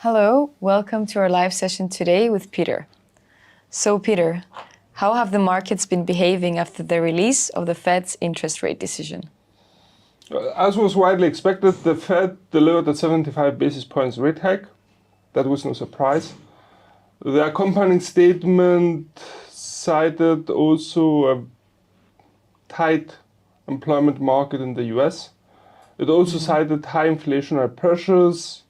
Hello, welcome to our live session today with Peter. So Peter, how have the markets been behaving after the release of the Fed's interest rate decision? As was widely expected, the Fed delivered a 75 basis points rate hike. That was no surprise. The accompanying statement cited also a tight employment market in the US. It also cited high inflationary pressures,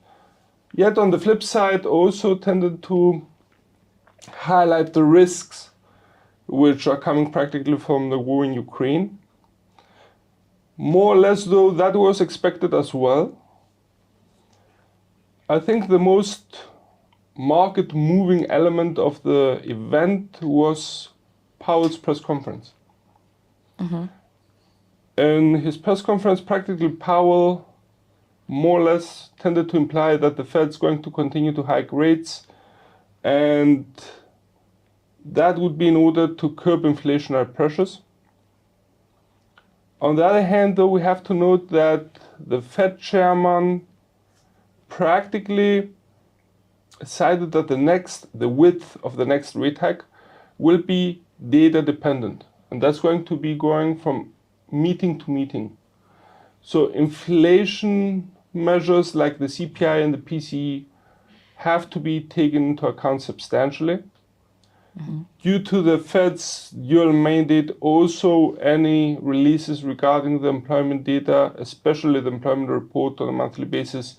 yet on the flip side also tended to highlight the risks which are coming practically from the war in Ukraine. More or less though, that was expected as well. I think the most market moving element of the event was Powell's press conference. In his press conference, practically Powell more or less tended to imply that the Fed's going to continue to hike rates, and that would be in order to curb inflationary pressures. On the other hand, though, we have to note that the Fed chairman practically cited that the width of the next rate hike will be data dependent, and that's going to be going from meeting to meeting. So inflation measures like the CPI and the PCE have to be taken into account substantially. Due to the Fed's dual mandate, also any releases regarding the employment data, especially the employment report on a monthly basis,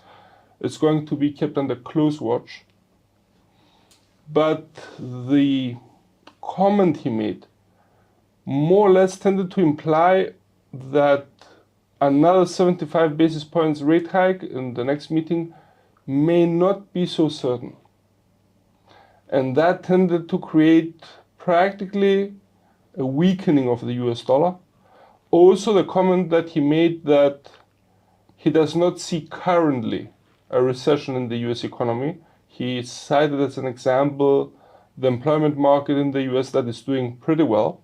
is going to be kept under close watch. But the comment he made more or less tended to imply that another 75 basis points rate hike in the next meeting may not be so certain. And that tended to create practically a weakening of the US dollar. Also the comment that he made that he does not see currently a recession in the US economy. He cited as an example the employment market in the US that is doing pretty well.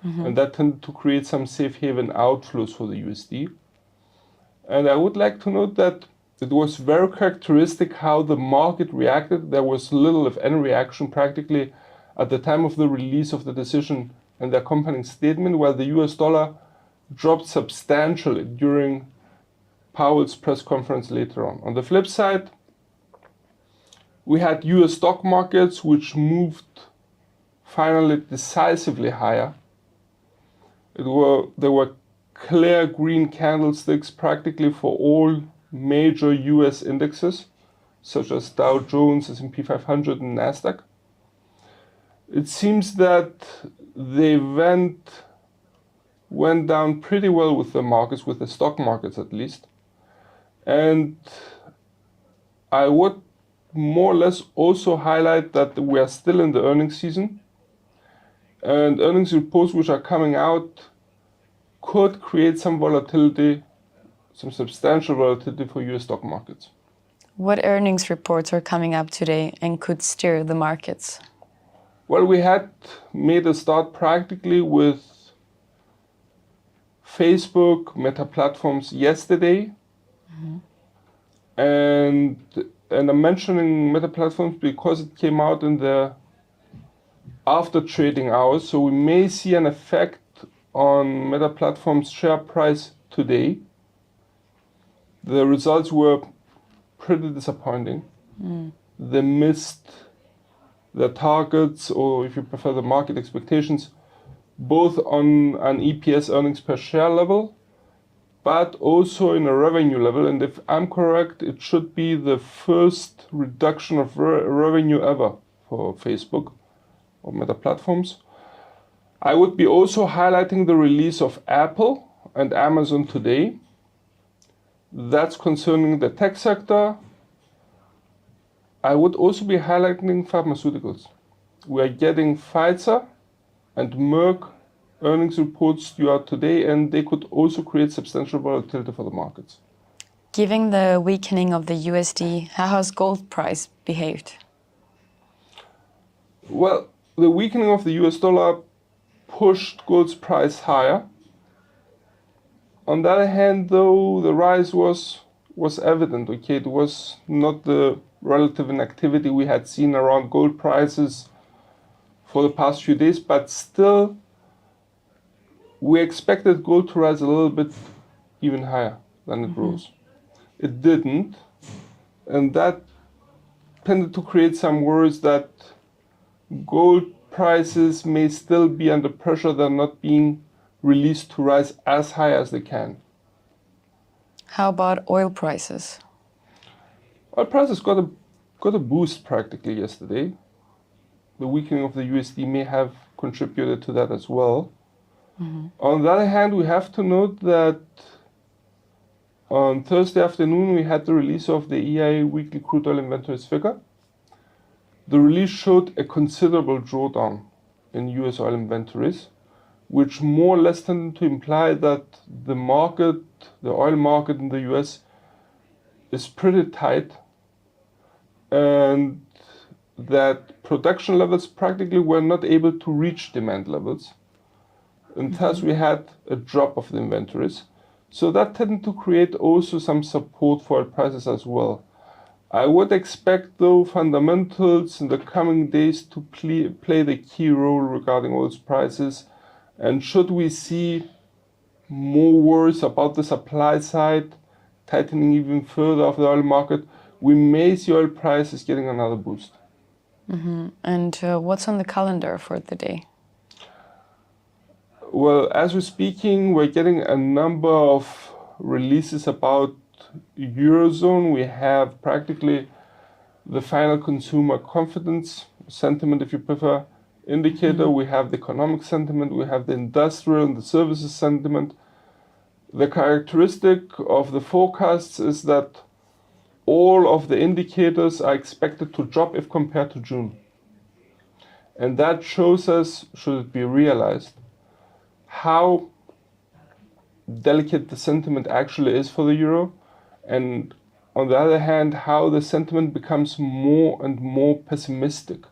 And that tended to create some safe haven outflows for the USD. And I would like to note that it was very characteristic how the market reacted. There was little, if any, reaction practically at the time of the release of the decision and the accompanying statement, while the US dollar dropped substantially during Powell's press conference later on. On the flip side, we had US stock markets which moved finally decisively higher. There were clear green candlesticks practically for all major US indexes, such as Dow Jones, S&P 500, and NASDAQ. It seems that the event went down pretty well with the markets, with the stock markets at least. And I would more or less also highlight that we are still in the earnings season. And earnings reports which are coming out could create some volatility, some substantial volatility for US stock markets. What earnings reports are coming up today and could steer the markets? Well, we had made a start practically with Facebook, Meta Platforms yesterday. And I'm mentioning Meta Platforms because it came out in the after trading hours, so we may see an effect on Meta Platforms' share price today. The results were pretty disappointing. They missed the targets, or if you prefer, the market expectations, both on an EPS, earnings per share level, but also in a revenue level. And if I'm correct, it should be the first reduction of revenue ever for Facebook or Meta Platforms. I would be also highlighting the release of Apple and Amazon today. That's concerning the tech sector. I would also be highlighting pharmaceuticals. We are getting Pfizer and Merck earnings reports due out today, and they could also create substantial volatility for the markets. Given the weakening of the USD, how has gold price behaved? Well, the weakening of the US dollar pushed gold's price higher. On the other hand, though, the rise was evident. Okay, it was not the relative inactivity we had seen around gold prices for the past few days, but still we expected gold to rise a little bit even higher than it rose. It didn't, and that tended to create some worries that gold prices may still be under pressure. They're not being released to rise as high as they can. How about oil prices? Oil prices got a boost practically yesterday. The weakening of the USD may have contributed to that as well. On the other hand, we have to note that on Thursday afternoon we had the release of the EIA weekly crude oil inventories figure. The release showed a considerable drawdown in US oil inventories, which more or less tended to imply that the oil market in the US is pretty tight, and that production levels practically were not able to reach demand levels. And thus we had a drop of the inventories. So that tended to create also some support for oil prices as well. I would expect, though, fundamentals in the coming days to play the key role regarding oil prices. And should we see more worries about the supply side tightening even further of the oil market, we may see oil prices getting another boost. And what's on the calendar for the day? Well, as we're speaking, we're getting a number of releases about Eurozone. We have practically the final consumer confidence sentiment, if you prefer, indicator. We have the economic sentiment. We have the industrial and the services sentiment. The characteristic of the forecasts is that all of the indicators are expected to drop if compared to June. And that shows us, should it be realized, how delicate the sentiment actually is for the euro, and on the other hand, how the sentiment becomes more and more pessimistic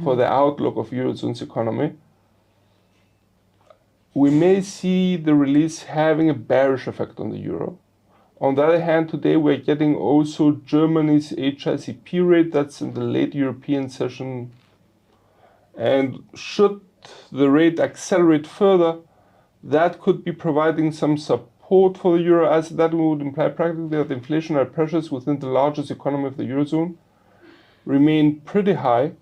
for the outlook of Eurozone's economy. We may see the release having a bearish effect on the euro. On the other hand, today we're getting also Germany's HICP rate, that's in the late European session, and should the rate accelerate further, that could be providing some support for the euro, as that would imply practically that inflationary pressures within the largest economy of the Eurozone remain pretty high,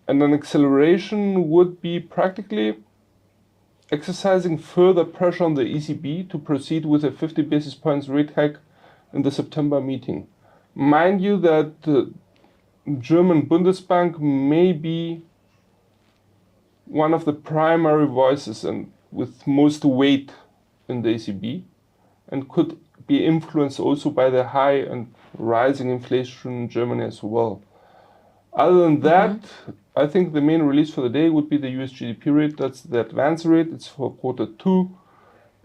and an acceleration would be practically exercising further pressure on the ECB to proceed with a 50 basis points rate hike in the September meeting. Mind you that the German Bundesbank may be one of the primary voices and with most weight in the ECB, and could be influenced also by the high and rising inflation in Germany as well. Other than that, I think the main release for the day would be the US GDP rate. That's the advance rate. It's for Q2.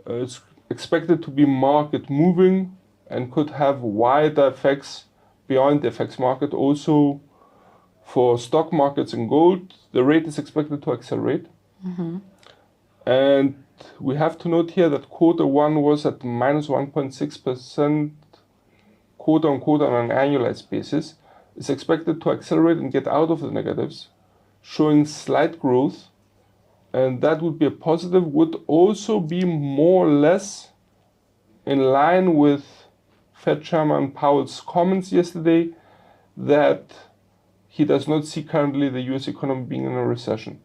It's expected to be market moving and could have wider effects beyond the FX market. Also for stock markets and gold, the rate is expected to accelerate. And we have to note here that Q1 was at minus 1.6% quarter on quarter on an annualized basis. It's expected to accelerate and get out of the negatives, showing slight growth, and that would be a positive, would also be more or less in line with Fed Chairman Powell's comments yesterday that he does not see currently the US economy being in a recession.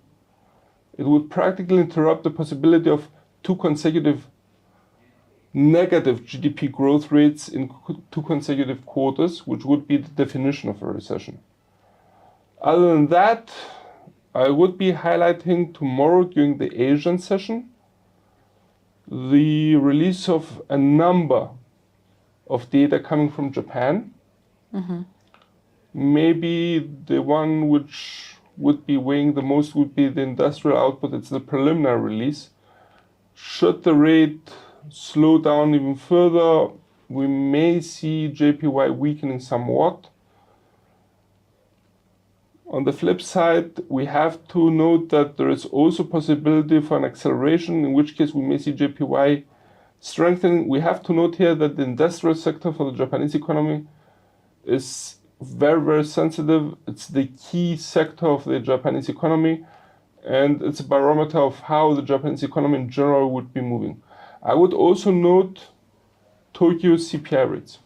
It would practically interrupt the possibility of 2 consecutive negative GDP growth rates in 2 consecutive quarters, which would be the definition of a recession. Other than that, I would be highlighting tomorrow during the Asian session the release of a number of data coming from Japan. Maybe the one which would be weighing the most would be the industrial output. It's the preliminary release. Should the rate slow down even further, we may see JPY weakening somewhat. On the flip side, we have to note that there is also possibility for an acceleration, in which case we may see JPY strengthening. We have to note here that the industrial sector for the Japanese economy is very, very sensitive. It's the key sector of the Japanese economy, and it's a barometer of how the Japanese economy in general would be moving. I would also note Tokyo's CPI rates.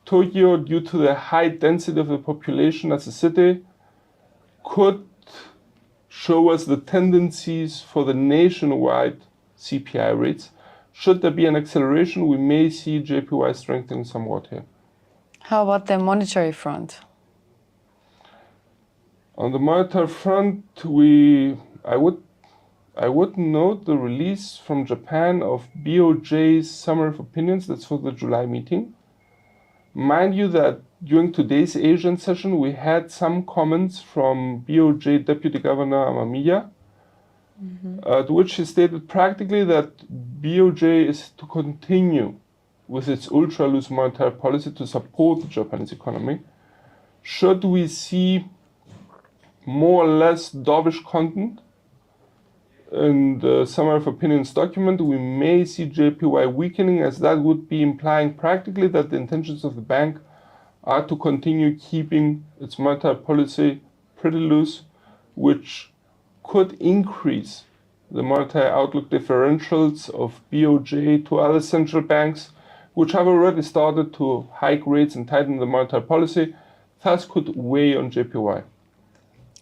Tokyo, due to the high density of the population as a city, could show us the tendencies for the nationwide CPI rates. Should there be an acceleration, we may see JPY strengthening somewhat here. How about the monetary front? On the monetary front, I would note the release from Japan of BOJ's summary of opinions. That's for the July meeting. Mind you that during today's Asian session, we had some comments from BOJ Deputy Governor Amamiya, to which he stated practically that BOJ is to continue with its ultra-loose monetary policy to support the Japanese economy. Should we see more or less dovish content in the summary of opinions document, we may see JPY weakening, as that would be implying practically that the intentions of the bank are to continue keeping its monetary policy pretty loose, which could increase the monetary outlook differentials of BOJ to other central banks, which have already started to hike rates and tighten the monetary policy, thus could weigh on JPY.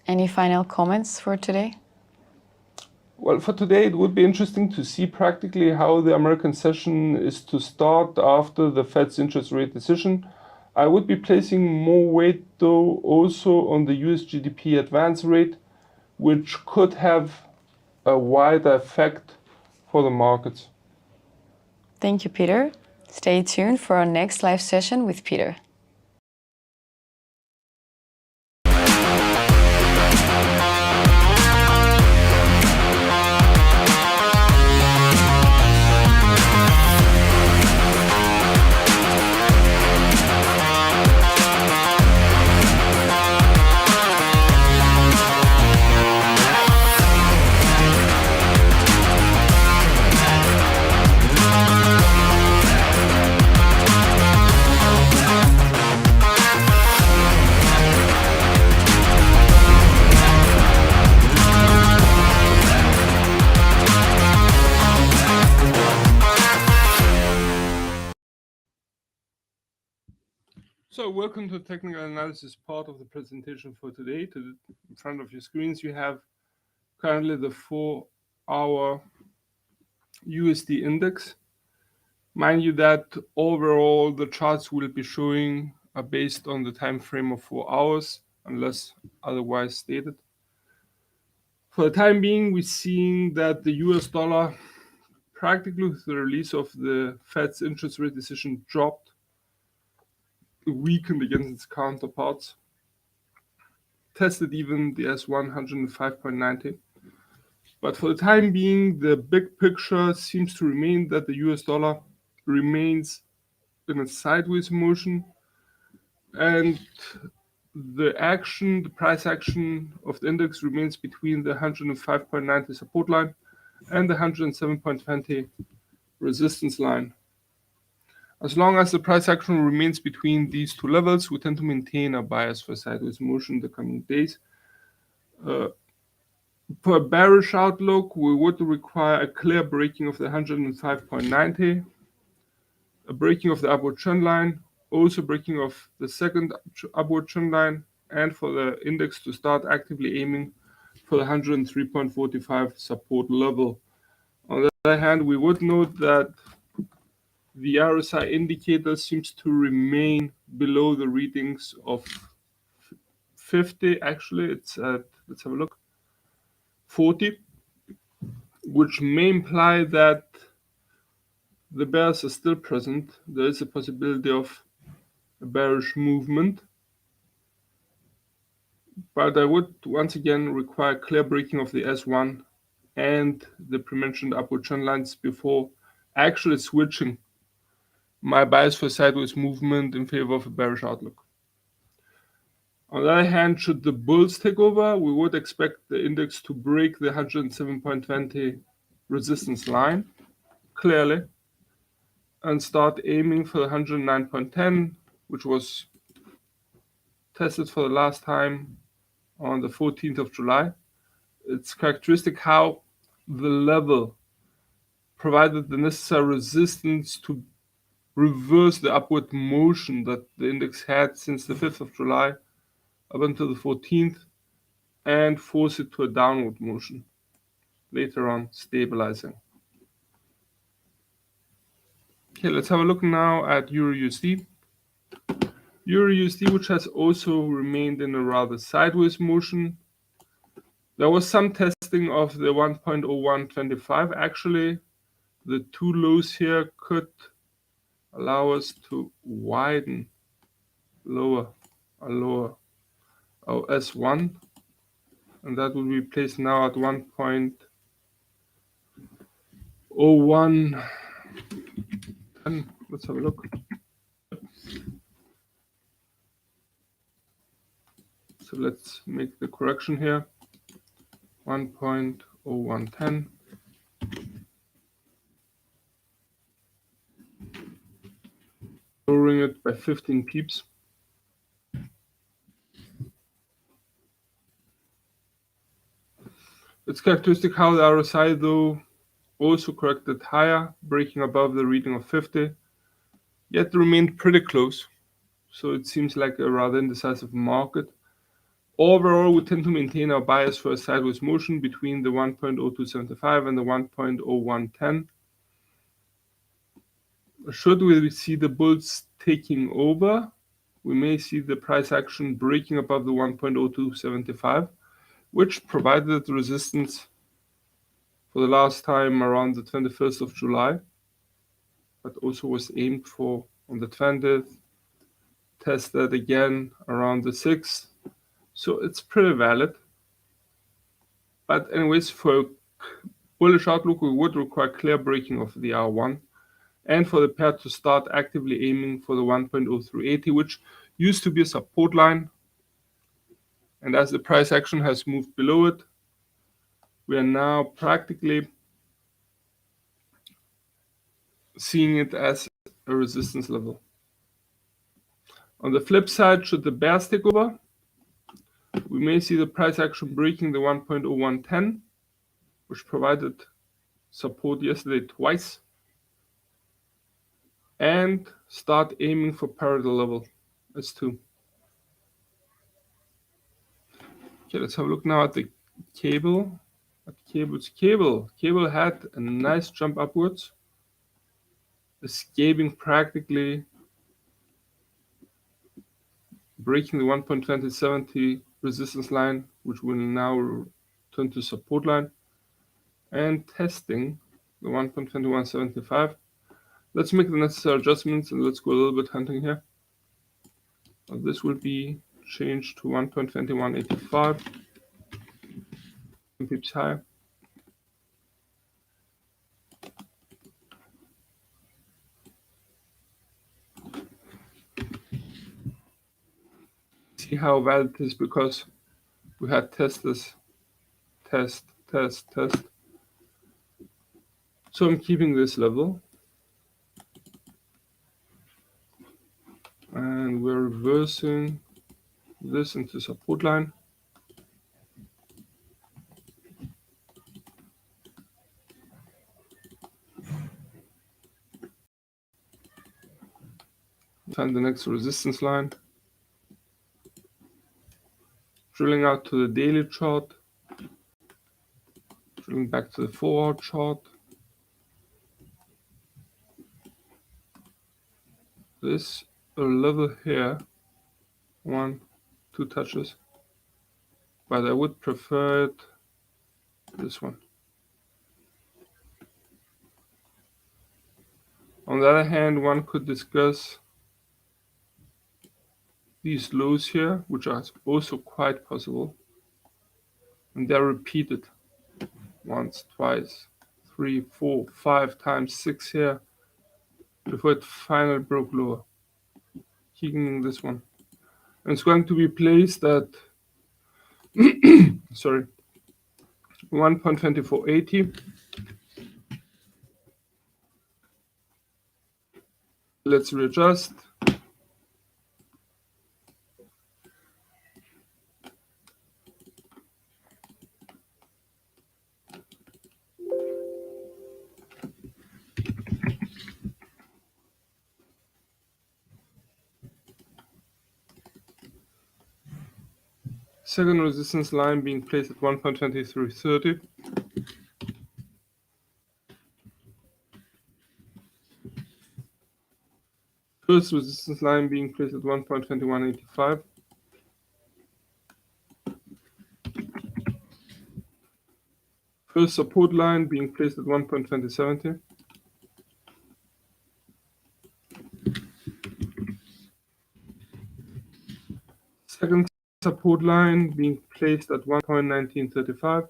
Any final comments for today? Well, for today, it would be interesting to see practically how the American session is to start after the Fed's interest rate decision. I would be placing more weight, though, also on the US GDP advance rate, which could have a wider effect for the markets. Thank you, Peter. Stay tuned for our next live session with Peter. So welcome to the technical analysis part of the presentation for today. In front of your screens, you have currently the 4-hour USD index. Mind you that overall the charts will be showing are based on the time frame of 4 hours, unless otherwise stated. For the time being, we're seeing that the US dollar, practically with the release of the Fed's interest rate decision, dropped, weakened against its counterparts, tested even the S1 105.90. But for the time being, the big picture seems to remain that the US dollar remains in a sideways motion, and the price action of the index remains between the 105.90 support line and the 107.20 resistance line. As long as the price action remains between these two levels, we tend to maintain a bias for sideways motion in the coming days. For a bearish outlook, we would require a clear breaking of the 105.90, a breaking of the upward trend line, also breaking of the second upward trend line, and for the index to start actively aiming for the 103.45 support level. On the other hand, we would note that the RSI indicator seems to remain below the readings of 50. Actually, it's at, let's have a look, 40, which may imply that the bears are still present. There is a possibility of a bearish movement, but I would once again require clear breaking of the S1 and the pre-mentioned upward trend lines before actually switching my bias for sideways movement in favor of a bearish outlook. On the other hand, should the bulls take over, we would expect the index to break the 107.20 resistance line clearly and start aiming for the 109.10, which was tested for the last time on the 14th of July. It's characteristic how the level provided the necessary resistance to reverse the upward motion that the index had since the 5th of July up until the 14th and force it to a downward motion, later on stabilizing. Okay, let's have a look now at EUR/USD. EUR/USD, which has also remained in a rather sideways motion. There was some testing of the 1.0125. Actually, the two lows here could allow us to widen lower S1, and that will be placed now at 1.0110. Let's have a look. So let's make the correction here. 1.0110. Lowering it by 15 pips. It's characteristic how the RSI, though, also corrected higher, breaking above the reading of 50, yet remained pretty close. So it seems like a rather indecisive market. Overall, we tend to maintain our bias for a sideways motion between the 1.0275 and the 1.0110. Should we see the bulls taking over, we may see the price action breaking above the 1.0275, which provided resistance for the last time around the 21st of July, but also was aimed for on the 20th, tested again around the 6th. So it's pretty valid. But anyways, for a bullish outlook, we would require clear breaking of the R1 and for the pair to start actively aiming for the 1.0380, which used to be a support line. And as the price action has moved below it, we are now practically seeing it as a resistance level. On the flip side, should the bears take over, we may see the price action breaking the 1.0110, which provided support yesterday twice, and start aiming for parallel level S2. Okay, let's have a look now at the cable. Cable had a nice jump upwards, escaping practically, breaking the 1.2070 resistance line, which will now turn to support line, and testing the 1.2175. Let's make the necessary adjustments and let's go a little bit hunting here. This will be changed to 1.2185, pips higher. See how valid it is because we had test. So I'm keeping this level. And we're reversing this into support line. Find the next resistance line. Drilling out to the daily chart. Drilling back to the 4-hour chart. This level here, 1, 2 touches, but I would prefer it this one. On the other hand, one could discuss these lows here, which are also quite possible, and they're repeated once, twice, 3, 4, 5 times, 6 here before it finally broke lower, kicking this one. And it's going to be placed at 1.2480. Let's readjust. Second resistance line being placed at 1.2330. First resistance line being placed at 1.2185. First support line being placed at 1.2070. Second support line being placed at 1.1935.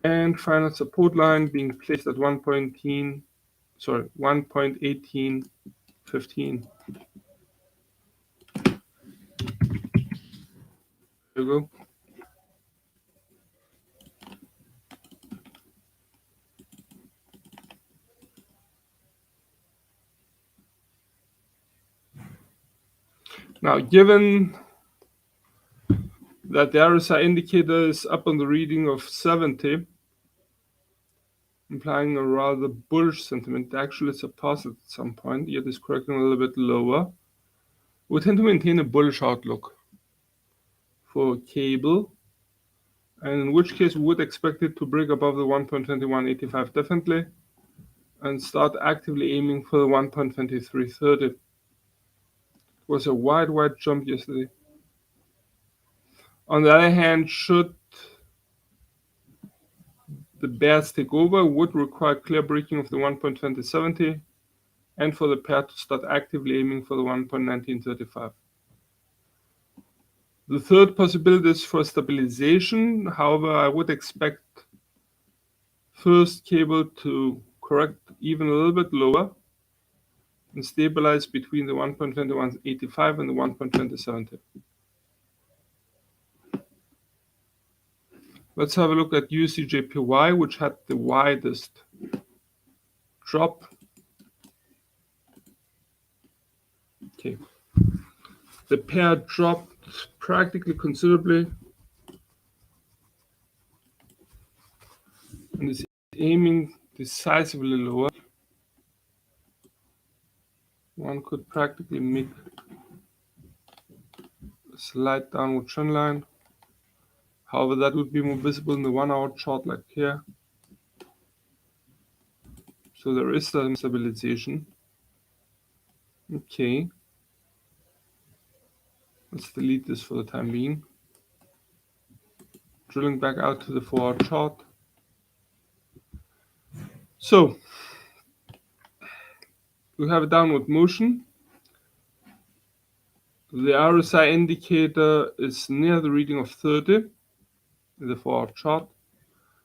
And final support line being placed at 1.1815. There you go. Now, given that the RSI indicator is up on the reading of 70, implying a rather bullish sentiment, actually it's a positive at some point, yet it's correcting a little bit lower, we tend to maintain a bullish outlook for cable, and in which case we would expect it to break above the 1.2185 definitely, and start actively aiming for the 1.2330. It was a wide jump yesterday. On the other hand, should the bears take over, would require clear breaking of the 1.2070 and for the pair to start actively aiming for the 1.1935. The third possibility is for stabilization. However, I would expect first cable to correct even a little bit lower and stabilize between the 1.2185 and the 1.2070. Let's have a look at USD/JPY, which had the widest drop. Okay, the pair dropped practically considerably and is aiming decisively lower. One could practically make a slight downward trend line. However, that would be more visible in the 1 hour chart like here. So there is some stabilization. Okay. Let's delete this for the time being. Drilling back out to the 4 hour chart. So we have a downward motion. The RSI indicator is near the reading of 30 in the 4 hour chart.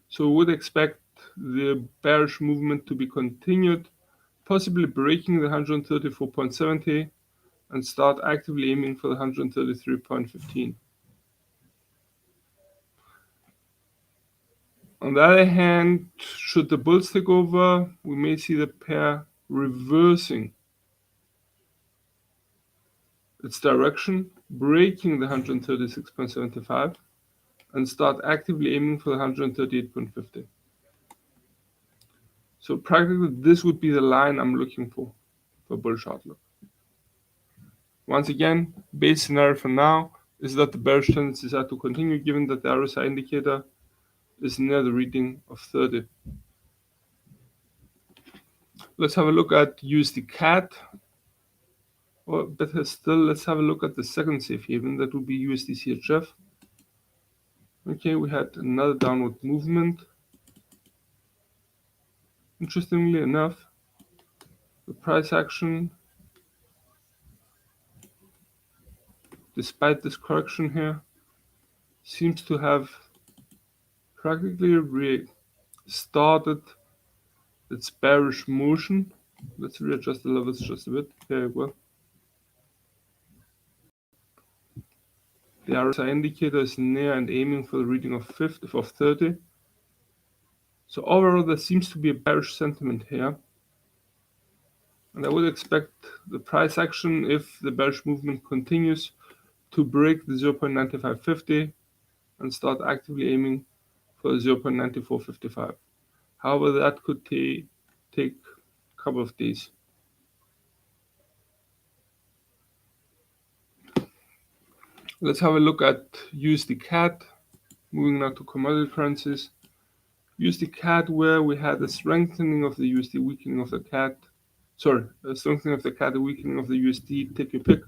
So we would expect the bearish movement to be continued, possibly breaking the 134.70 and start actively aiming for the 133.15. On the other hand, should the bulls take over, we may see the pair reversing its direction, breaking the 136.75 and start actively aiming for the 138.50. So practically this would be the line I'm looking for bullish outlook. Once again, base scenario for now is that the bearish tendencies are to continue given that the RSI indicator is near the reading of 30. Let's have a look at USD CAD. Or better still, let's have a look at the second safe haven, that would be USD CHF. Okay, we had another downward movement. Interestingly enough, the price action, despite this correction here, seems to have practically restarted its bearish motion. Let's readjust the levels just a bit. There we go. The RSI indicator is near and aiming for the reading of 30. So overall, there seems to be a bearish sentiment here. And I would expect the price action, if the bearish movement continues, to break the 0.9550 and start actively aiming for the 0.9455. However, that could take a couple of days. Let's have a look at USD CAD. Moving now to commodity currencies. USD CAD, where we had a strengthening of the USD, weakening of the CAD. Sorry, a strengthening of the CAD, a weakening of the USD, take your pick.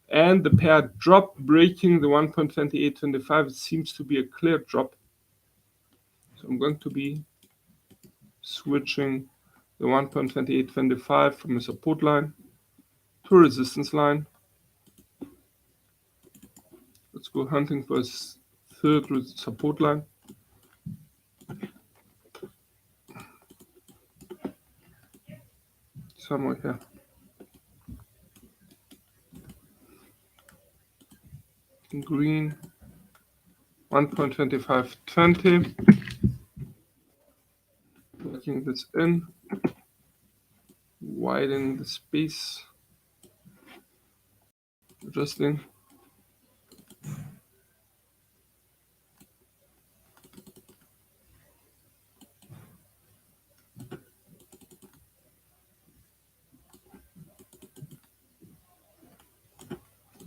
And the pair dropped, breaking the 1.2825. It seems to be a clear drop. So I'm going to be switching the 1.2825 from a support line to a resistance line. Let's go hunting for a third support line. Somewhere here. In green, 1.2520. Working this in, widening the space, adjusting.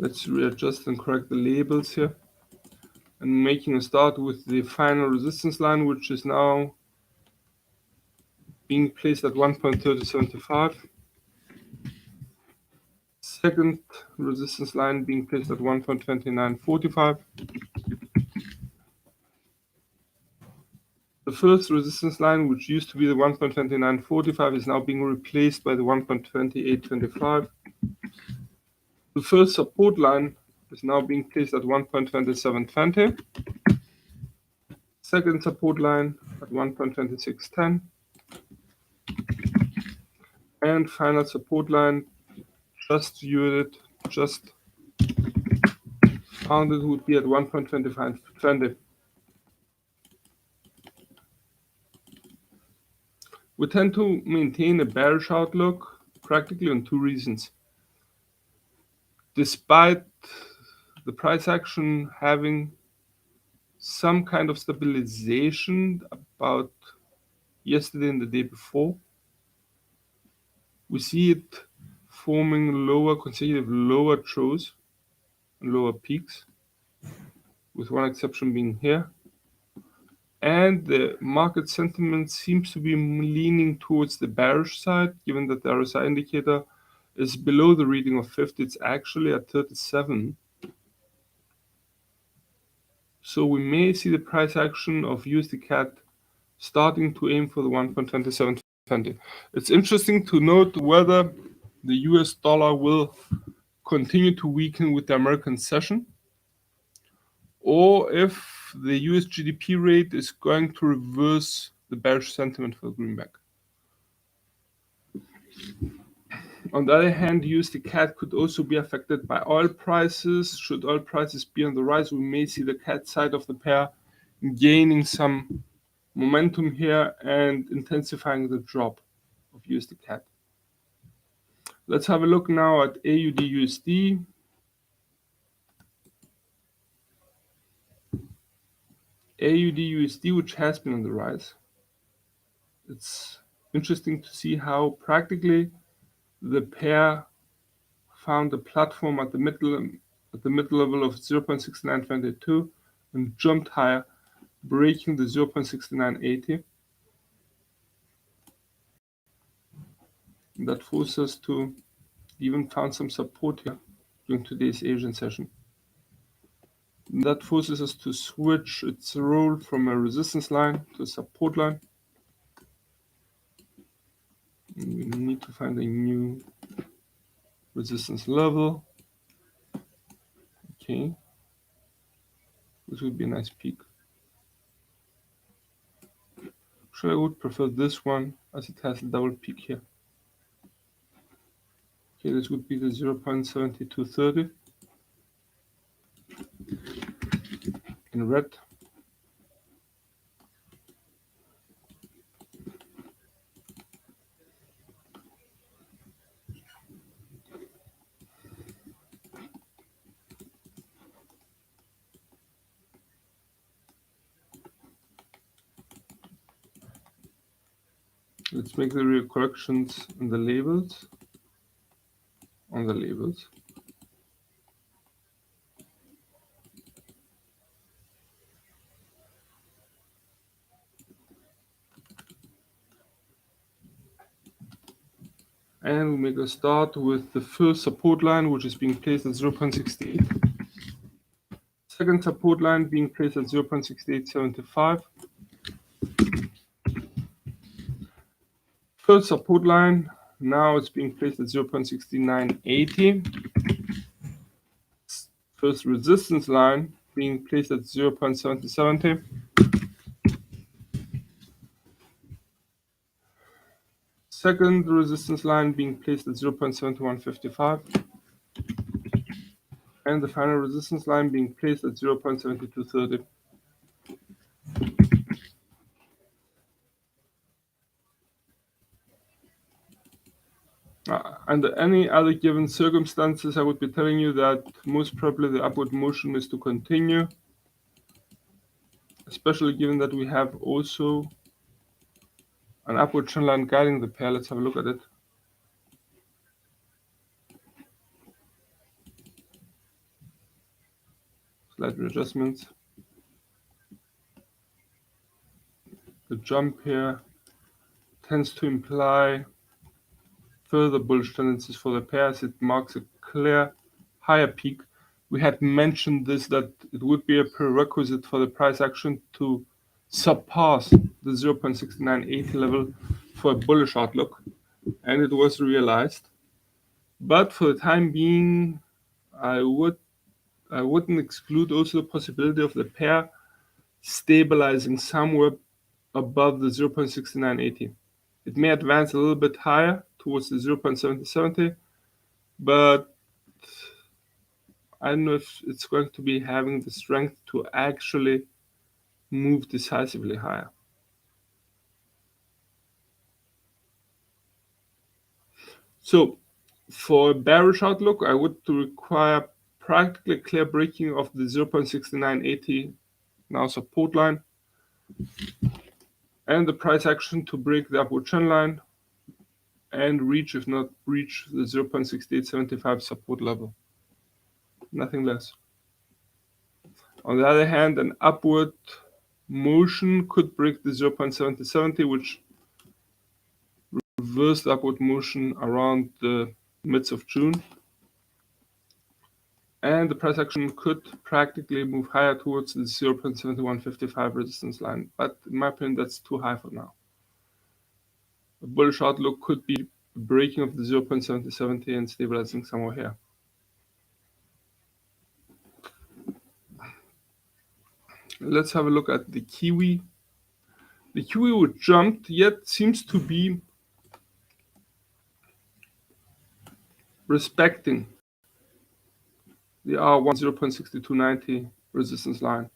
Let's readjust and correct the labels here. And making a start with the final resistance line, which is now being placed at 1.3075. Second resistance line being placed at 1.2945. The first resistance line, which used to be the 1.2945, is now being replaced by the 1.2825. The first support line is now being placed at 1.2720. Second support line at 1.2610. And final support line, just viewed it, just found it, would be at 1.2520. We tend to maintain a bearish outlook practically on two reasons. Despite the price action having some kind of stabilization about yesterday and the day before, we see it forming consecutive lower trough and lower peaks, with one exception being here. And the market sentiment seems to be leaning towards the bearish side, given that the RSI indicator is below the reading of 50. It's actually at 37. So we may see the price action of USD CAD starting to aim for the 1.2720. It's interesting to note whether the US dollar will continue to weaken with the American session, or if the US GDP rate is going to reverse the bearish sentiment for the greenback. On the other hand, USD CAD could also be affected by oil prices. Should oil prices be on the rise, we may see the CAD side of the pair gaining some momentum here and intensifying the drop of USD CAD. Let's have a look now at AUD USD. AUD USD, which has been on the rise. It's interesting to see how practically the pair found a platform at the mid level of 0.6922 and jumped higher, breaking the 0.6980. That forced us to even found some support here during today's Asian session. That forces us to switch its role from a resistance line to a support line. And we need to find a new resistance level. Okay, this would be a nice peak. Actually, I would prefer this one as it has a double peak here. Okay, this would be the 0.7230 in red. Let's make the real corrections on the labels. And we make a start with the first support line, which is being placed at 0.68. Second support line being placed at 0.6875. Third support line, now it's being placed at 0.6980. First resistance line being placed at 0.7070. Second resistance line being placed at 0.7155. And the final resistance line being placed at 0.7230. Under any other given circumstances, I would be telling you that most probably the upward motion is to continue, especially given that we have also an upward trend line guiding the pair. Let's have a look at it. Slight readjustments. The jump here tends to imply further bullish tendencies for the pairs. It marks a clear higher peak. We had mentioned this, that it would be a prerequisite for the price action to surpass the 0.6980 level for a bullish outlook, and it was realized. But for the time being, I wouldn't exclude also the possibility of the pair stabilizing somewhere above the 0.6980. It may advance a little bit higher towards the 0.7070, but I don't know if it's going to be having the strength to actually move decisively higher. So for a bearish outlook, I would require practically clear breaking of the 0.6980 now support line, and the price action to break the upward trend line and reach, if not breach, the 0.6875 support level. Nothing less. On the other hand, an upward motion could break the 0.7070, which reversed the upward motion around the midst of June. And the price action could practically move higher towards the 0.7155 resistance line. But in my opinion, that's too high for now. A bullish outlook could be breaking of the 0.7070 and stabilizing somewhere here. Let's have a look at the Kiwi. The Kiwi, which jumped, yet seems to be respecting the R1 0.6290 resistance line.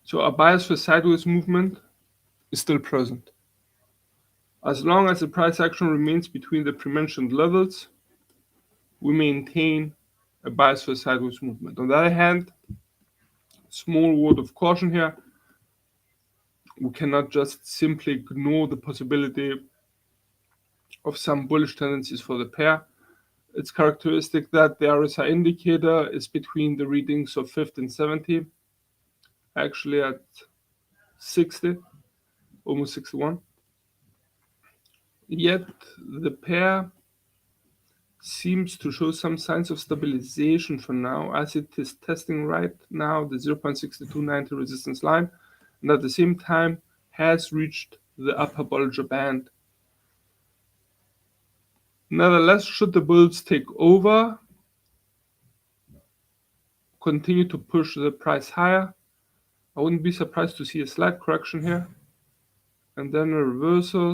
So a bias for sideways movement is still present. As long as the price action remains between the pre-mentioned levels, we maintain a bias for sideways movement. On the other hand, small word of caution here, we cannot just simply ignore the possibility of some bullish tendencies for the pair. It's characteristic that the RSI indicator is between the readings of 50 and 70, actually at 60, almost 61. Yet the pair seems to show some signs of stabilization for now, as it is testing right now the 0.6290 resistance line, and at the same time has reached the upper Bollinger Band. Nevertheless, should the bulls take over, continue to push the price higher, I wouldn't be surprised to see a slight correction here, and then a reversal,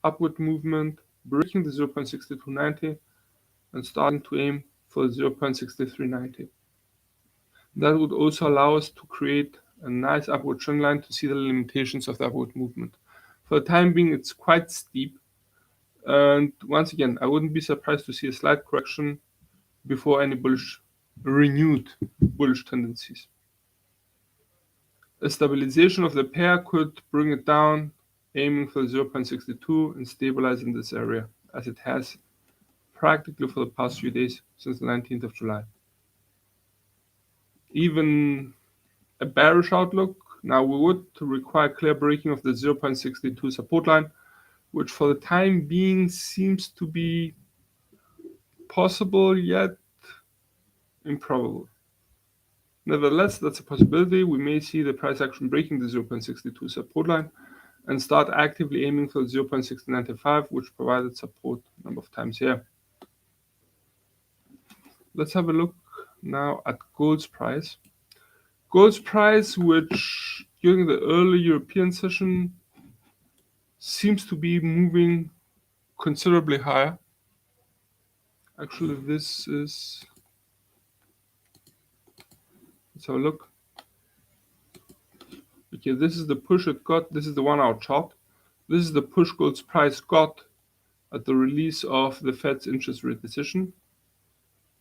upward movement, breaking the 0.6290 and starting to aim for 0.6390. That would also allow us to create a nice upward trend line to see the limitations of the upward movement. For the time being, it's quite steep. And once again, I wouldn't be surprised to see a slight correction before any renewed bullish tendencies. A stabilization of the pair could bring it down, aiming for 0.62 and stabilize in this area, as it has practically for the past few days since the 19th of July. Even a bearish outlook. Now we would require clear breaking of the 0.62 support line, which for the time being seems to be possible yet improbable. Nevertheless, that's a possibility. We may see the price action breaking the 0.62 support line and start actively aiming for 0.6095, which provided support a number of times here. Let's have a look now at gold's price. Gold's price, which during the early European session seems to be moving considerably higher. Actually, this is, let's have a look. Okay, this is the push it got. This is the 1 hour chart. This is the push gold's price got at the release of the Fed's interest rate decision.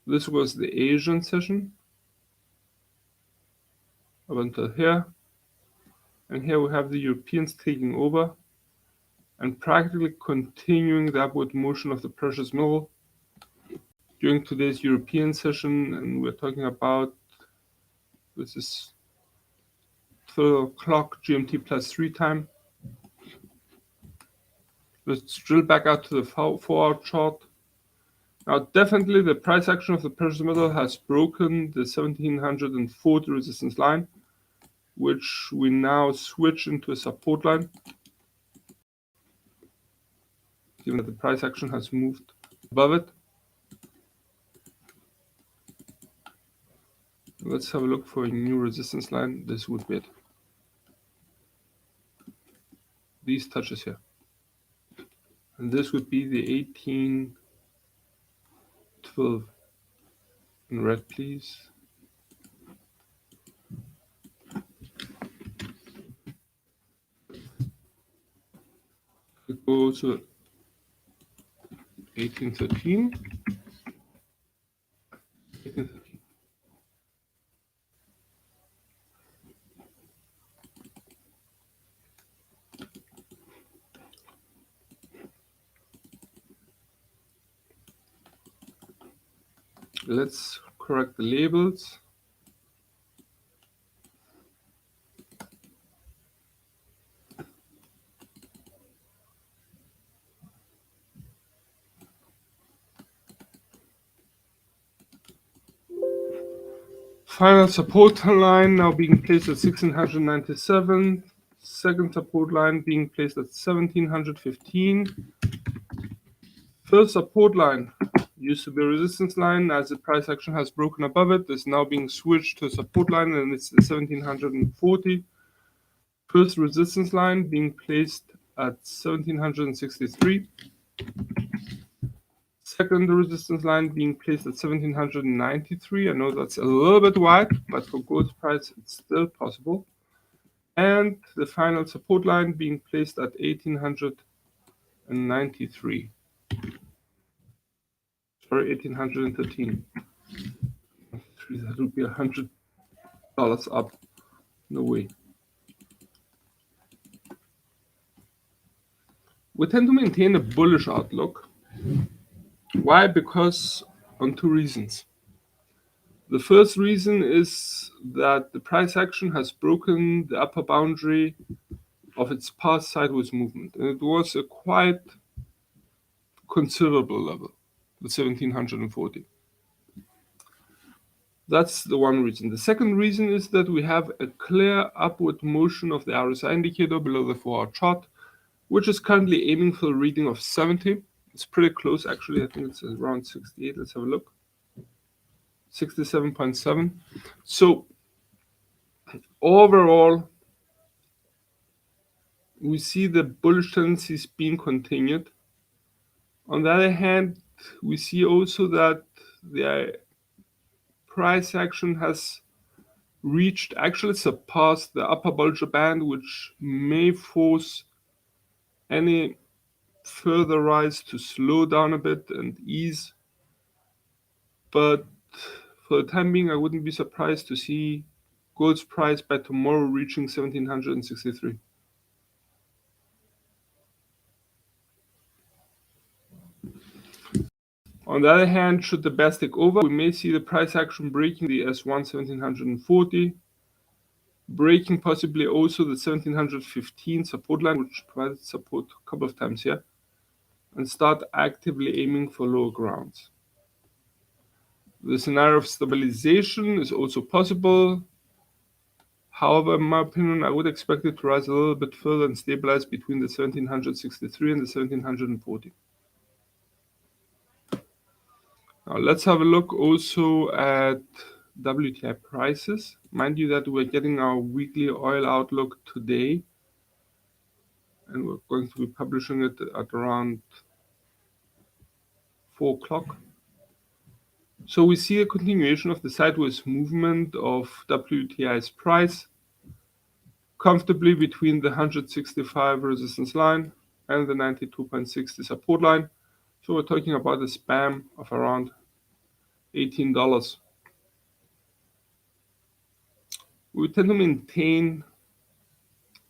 This was the Asian session up until here. And here we have the Europeans taking over and practically continuing the upward motion of the precious metal during today's European session. And we're talking about, this is 12 o'clock GMT plus 3 time. Let's drill back out to the 4 hour chart. Now, definitely the price action of the precious metal has broken the 1740 resistance line, which we now switch into a support line, given that the price action has moved above it. Let's have a look for a new resistance line. This would be it. These touches here. And this would be the 1812 in red, please. We go to 1813. 1813. Let's correct the labels. Final support line now being placed at 1697. Second support line being placed at 1715. First support line used to be a resistance line. As the price action has broken above it, is now being switched to a support line, and it's the 1740. First resistance line being placed at 1763. Second resistance line being placed at 1793. I know that's a little bit wide, but for gold's price, it's still possible. And the final support line being placed at 1893. Sorry, 1813. That would be $100 up. No way. We tend to maintain a bullish outlook. Why? Because on 2 reasons. The first reason is that the price action has broken the upper boundary of its past sideways movement, and it was a quite considerable level, the 1740. That's the one reason. The second reason is that we have a clear upward motion of the RSI indicator below the 4 hour chart, which is currently aiming for a reading of 70. It's pretty close, actually. I think it's around 68. Let's have a look. 67.7. So overall, we see the bullish tendencies being continued. On the other hand, we see also that the price action has reached, actually surpassed the upper Bollinger Band, which may force any further rise to slow down a bit and ease. But for the time being, I wouldn't be surprised to see gold's price by tomorrow reaching 1763. On the other hand, should the bears take over, we may see the price action breaking the S1 1740 breaking possibly also the 1715 support line, which provided support a couple of times here, and start actively aiming for lower grounds. The scenario of stabilization is also possible. However, in my opinion, I would expect it to rise a little bit further and stabilize between the 1763 and the 1740. Now let's have a look also at WTI prices. Mind you that we're getting our weekly oil outlook today, and we're going to be publishing it at around 4 o'clock. So we see a continuation of the sideways movement of WTI's price, comfortably between the 165 resistance line and the 92.60 support line. So we're talking about a span of around $18. We tend to maintain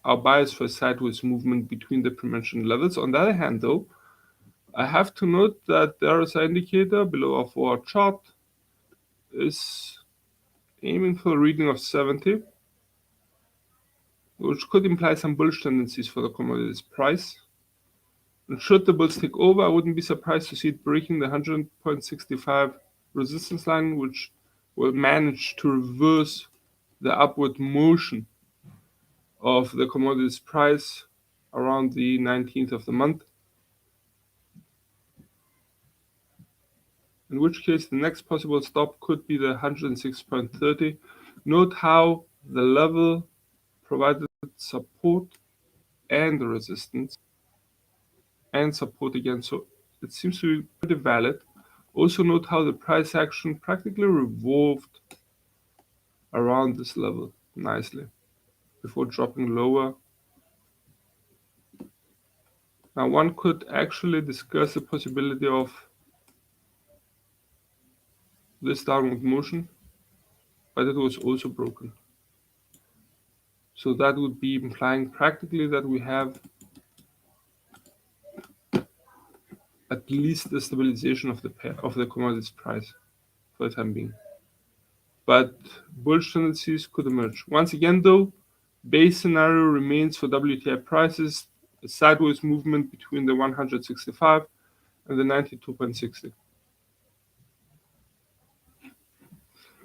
our bias for sideways movement between the pre-mentioned levels. On the other hand, though, I have to note that the RSI indicator below our 4-hour chart is aiming for a reading of 70, which could imply some bullish tendencies for the commodities price. And should the bulls take over, I wouldn't be surprised to see it breaking the 100.65 resistance line, which will manage to reverse the upward motion of the commodities price around the 19th of the month. In which case, the next possible stop could be the 106.30. Note how the level provided support and the resistance and support again, so it seems to be pretty valid. Also note how the price action practically revolved around this level nicely before dropping lower. Now one could actually discuss the possibility of this downward motion, but it was also broken. So that would be implying practically that we have at least the stabilization of the commodities price for the time being. But bullish tendencies could emerge. Once again, though, base scenario remains for WTI prices a sideways movement between the 165 and the 92.60.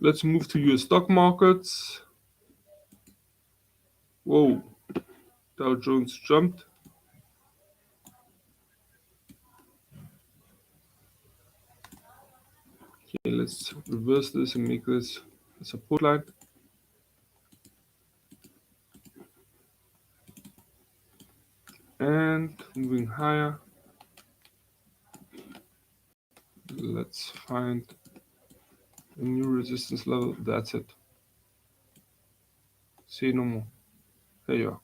Let's move to US stock markets. Whoa, Dow Jones jumped. Okay, let's reverse this and make this a support line. And moving higher. Let's find a new resistance level. That's it. Say no more. There you are.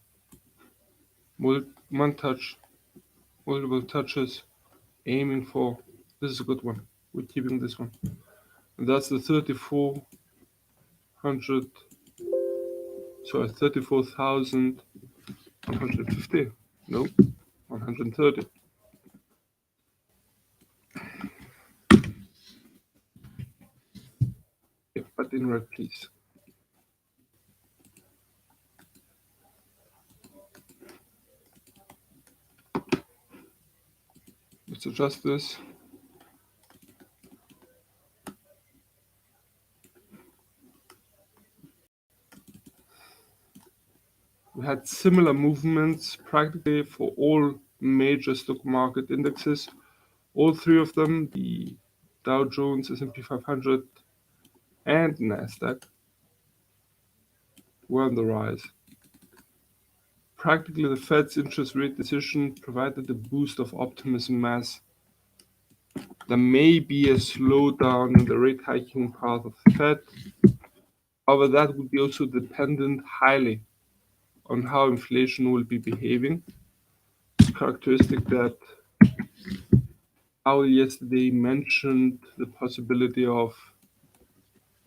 One touch, multiple touches, aiming for. This is a good one. We're keeping this one. And that's the 34,150. No, 130. Yeah, but in red, please. Let's adjust this. We had similar movements practically for all major stock market indexes. All three of them, the Dow Jones, S&P 500, and NASDAQ, were on the rise. Practically, the Fed's interest rate decision provided a boost of optimism as there may be a slowdown in the rate hiking path of the Fed. However, that would be also dependent highly on how inflation will be behaving. It's characteristic that Powell yesterday mentioned the possibility of,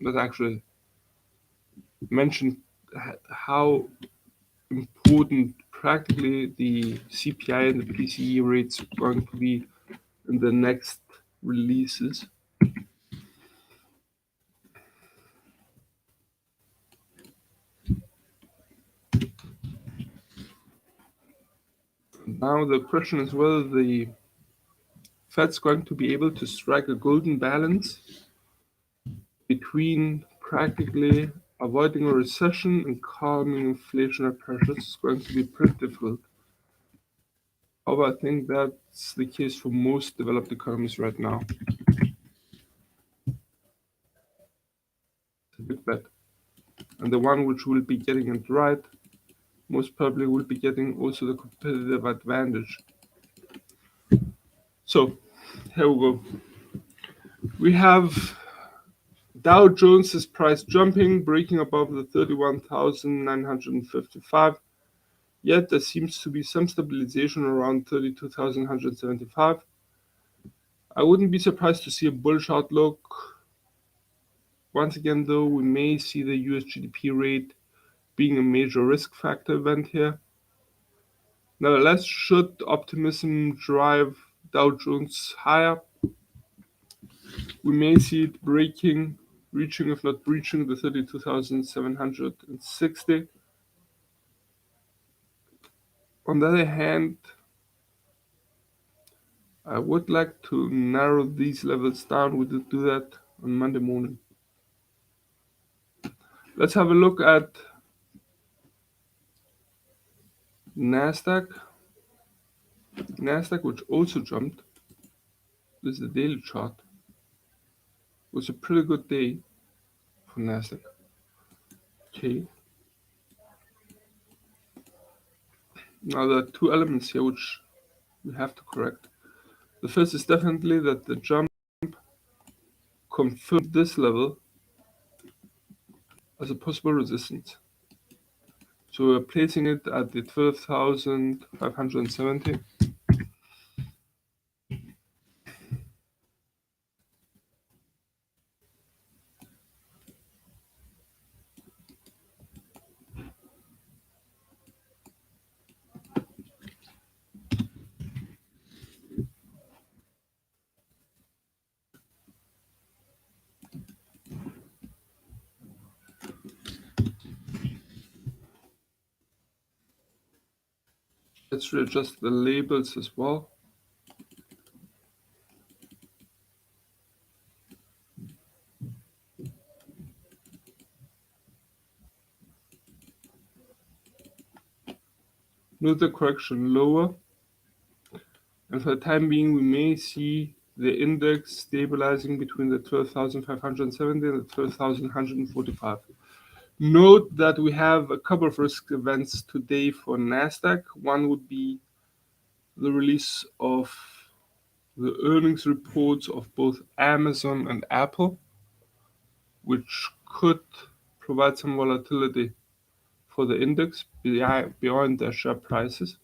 not actually mentioned how important practically the CPI and the PCE rates are going to be in the next releases. Now the question is whether the Fed's going to be able to strike a golden balance between practically avoiding a recession and calming inflationary pressures. Is going to be pretty difficult. However, I think that's the case for most developed economies right now. It's a big bet. And the one which will be getting it right most probably will be getting also the competitive advantage. So here we go. We have Dow Jones's price jumping, breaking above the 31,955. Yet there seems to be some stabilization around 32,175. I wouldn't be surprised to see a bullish outlook. Once again, though, we may see the US GDP rate being a major risk factor event here. Nevertheless, should optimism drive Dow Jones higher, we may see it reaching, if not breaching, the 32,760. On the other hand, I would like to narrow these levels down. We did do that on Monday morning. Let's have a look at Nasdaq. Nasdaq, which also jumped. This is the daily chart. It was a pretty good day for Nasdaq. Okay. Now there are two elements here which we have to correct. The first is definitely that the jump confirmed this level as a possible resistance. So we're placing it at the 12,570. Let's readjust the labels as well. Note the correction lower. And for the time being, we may see the index stabilizing between the 12,570 and the 12,145. Note that we have a couple of risk events today for Nasdaq. One would be the release of the earnings reports of both Amazon and Apple, which could provide some volatility for the index beyond their share prices.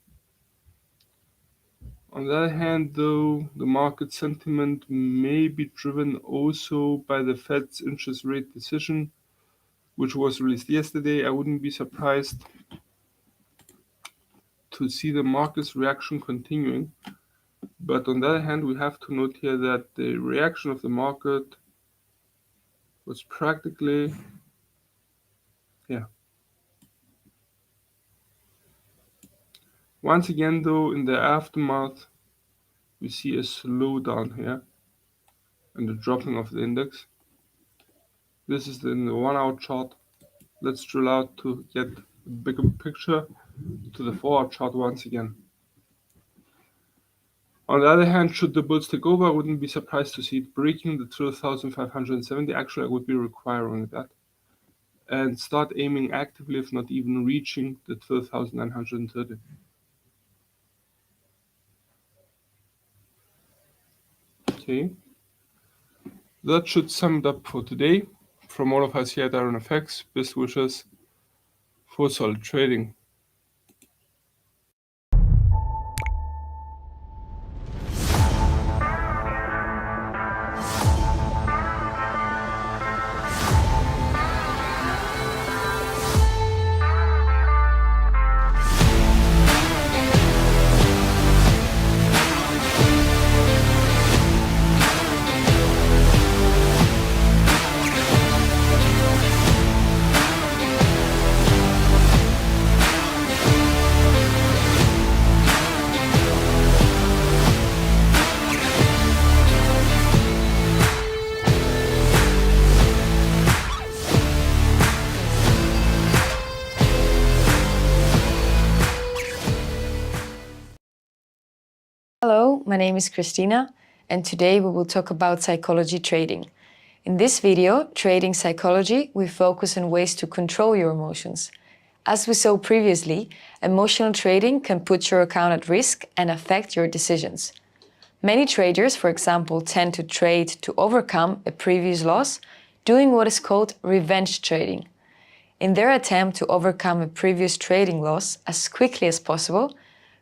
On the other hand, though, the market sentiment may be driven also by the Fed's interest rate decision, which was released yesterday. I wouldn't be surprised to see the market's reaction continuing. But on the other hand, we have to note here that the reaction of the market was practically, Once again, though, in the aftermath, we see a slowdown here and the dropping of the index. This is in the 1 hour chart. Let's drill out to get a bigger picture to the 4 hour chart once again. On the other hand, should the bulls take over, I wouldn't be surprised to see it breaking the 12,570. Actually, I would be requiring that. And start aiming actively, if not even reaching the 12,930. Okay. That should sum it up for today. From all of us here at IronFX, best wishes for solid trading. Hello, my name is Christina, and today we will talk about psychology trading. In this video, Trading Psychology, we focus on ways to control your emotions. As we saw previously, emotional trading can put your account at risk and affect your decisions. Many traders, for example, tend to trade to overcome a previous loss, doing what is called revenge trading. In their attempt to overcome a previous trading loss as quickly as possible,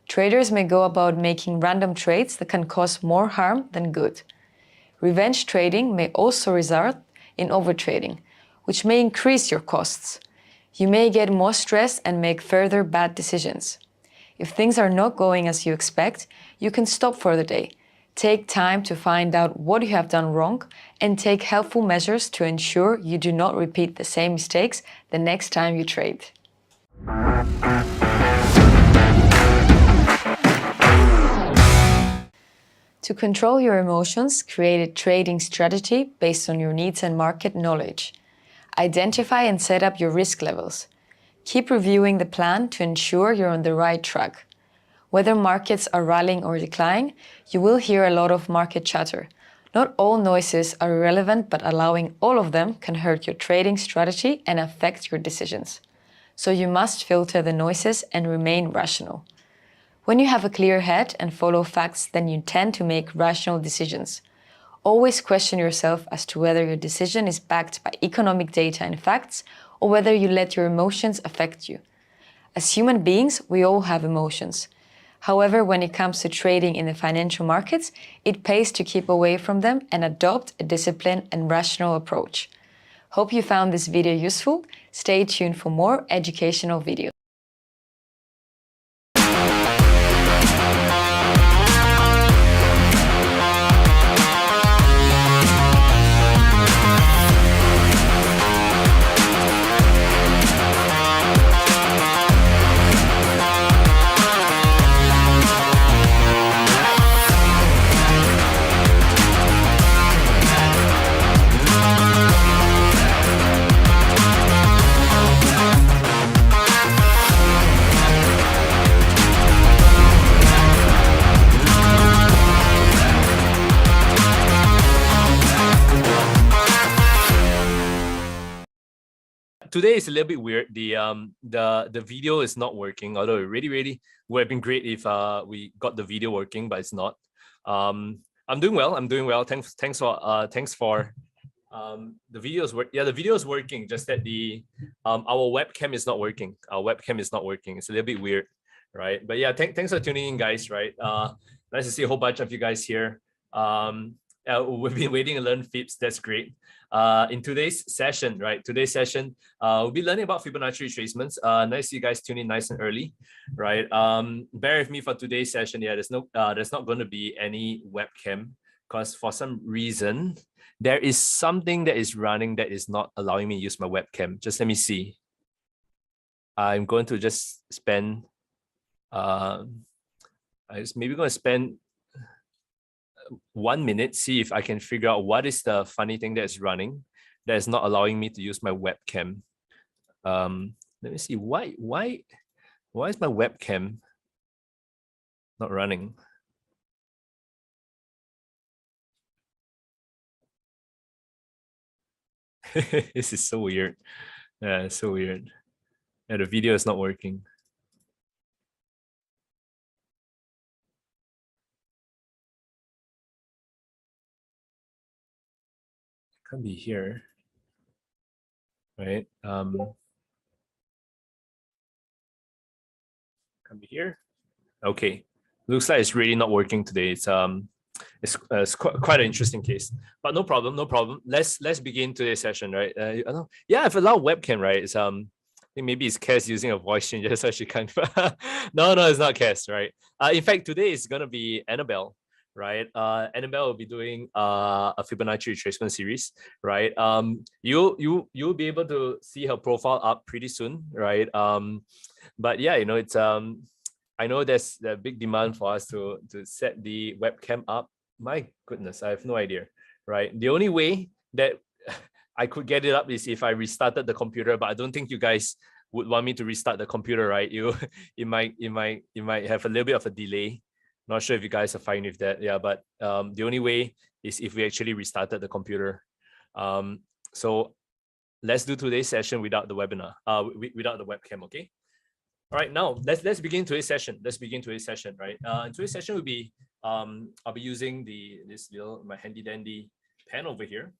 traders may go about making random trades that can cause more harm than good. Revenge trading may also result in overtrading, which may increase your costs. You may get more stressed and make further bad decisions. If things are not going as you expect, you can stop for the day. Take time to find out what you have done wrong and take helpful measures to ensure you do not repeat the same mistakes the next time you trade. To control your emotions, create a trading strategy based on your needs and market knowledge. Identify and set up your risk levels. Keep reviewing the plan to ensure you're on the right track. Whether markets are rallying or declining, you will hear a lot of market chatter. Not all noises are irrelevant, but allowing all of them can hurt your trading strategy and affect your decisions. So you must filter the noises and remain rational. When you have a clear head and follow facts, then you tend to make rational decisions. Always question yourself as to whether your decision is backed by economic data and facts, or whether you let your emotions affect you. As human beings, we all have emotions. However, when it comes to trading in the financial markets, it pays to keep away from them and adopt a disciplined and rational approach. Hope you found this video useful. Stay tuned for more educational videos. Today is a little bit weird. The video is not working, although it really would have been great if we got the video working, but it's not. I'm doing well. Thanks for the videos work. Yeah, the video is working, just that the our webcam is not working. It's a little bit weird, right? But yeah, thanks for tuning in, guys, right? Nice to see a whole bunch of you guys here. We've been waiting to learn FIPS. That's great. In today's session, right? We'll be learning about Fibonacci retracements. Nice to see you guys tune in nice and early, right? Bear with me for today's session. Yeah, there's not going to be any webcam because for some reason there is something that is running that is not allowing me to use my webcam. Just let me see. I'm going to just spend. I'm maybe going to spend 1 minute, see if I can figure out what is the funny thing that is running that is not allowing me to use my webcam. Let me see, why is my webcam not running? This is so weird. Yeah, it's so weird. Yeah, the video is not working. Can't be here, right? Can't be here. Okay, looks like it's really not working today. It's quite an interesting case, but no problem. Let's begin today's session, right? Yeah, I've allowed webcam, right? It's I think maybe it's Cass using a voice changer, so she can't. No, it's not Cass, right? In fact, today is gonna be Annabelle. Right, Annabelle will be doing a Fibonacci retracement series, right? You'll be able to see her profile up pretty soon, right? But yeah, it's I know there's a big demand for us to set the webcam up. My goodness, I have no idea, right? The only way that I could get it up is if I restarted the computer, but I don't think you guys would want me to restart the computer, right? It might have a little bit of a delay. Not sure if you guys are fine with that. Yeah, but the only way is if we actually restarted the computer. So let's do today's session without the webinar, without the webcam, okay? All right, now let's begin today's session. Let's begin today's session, right? And today's session will be, I'll be using my handy dandy pen over here.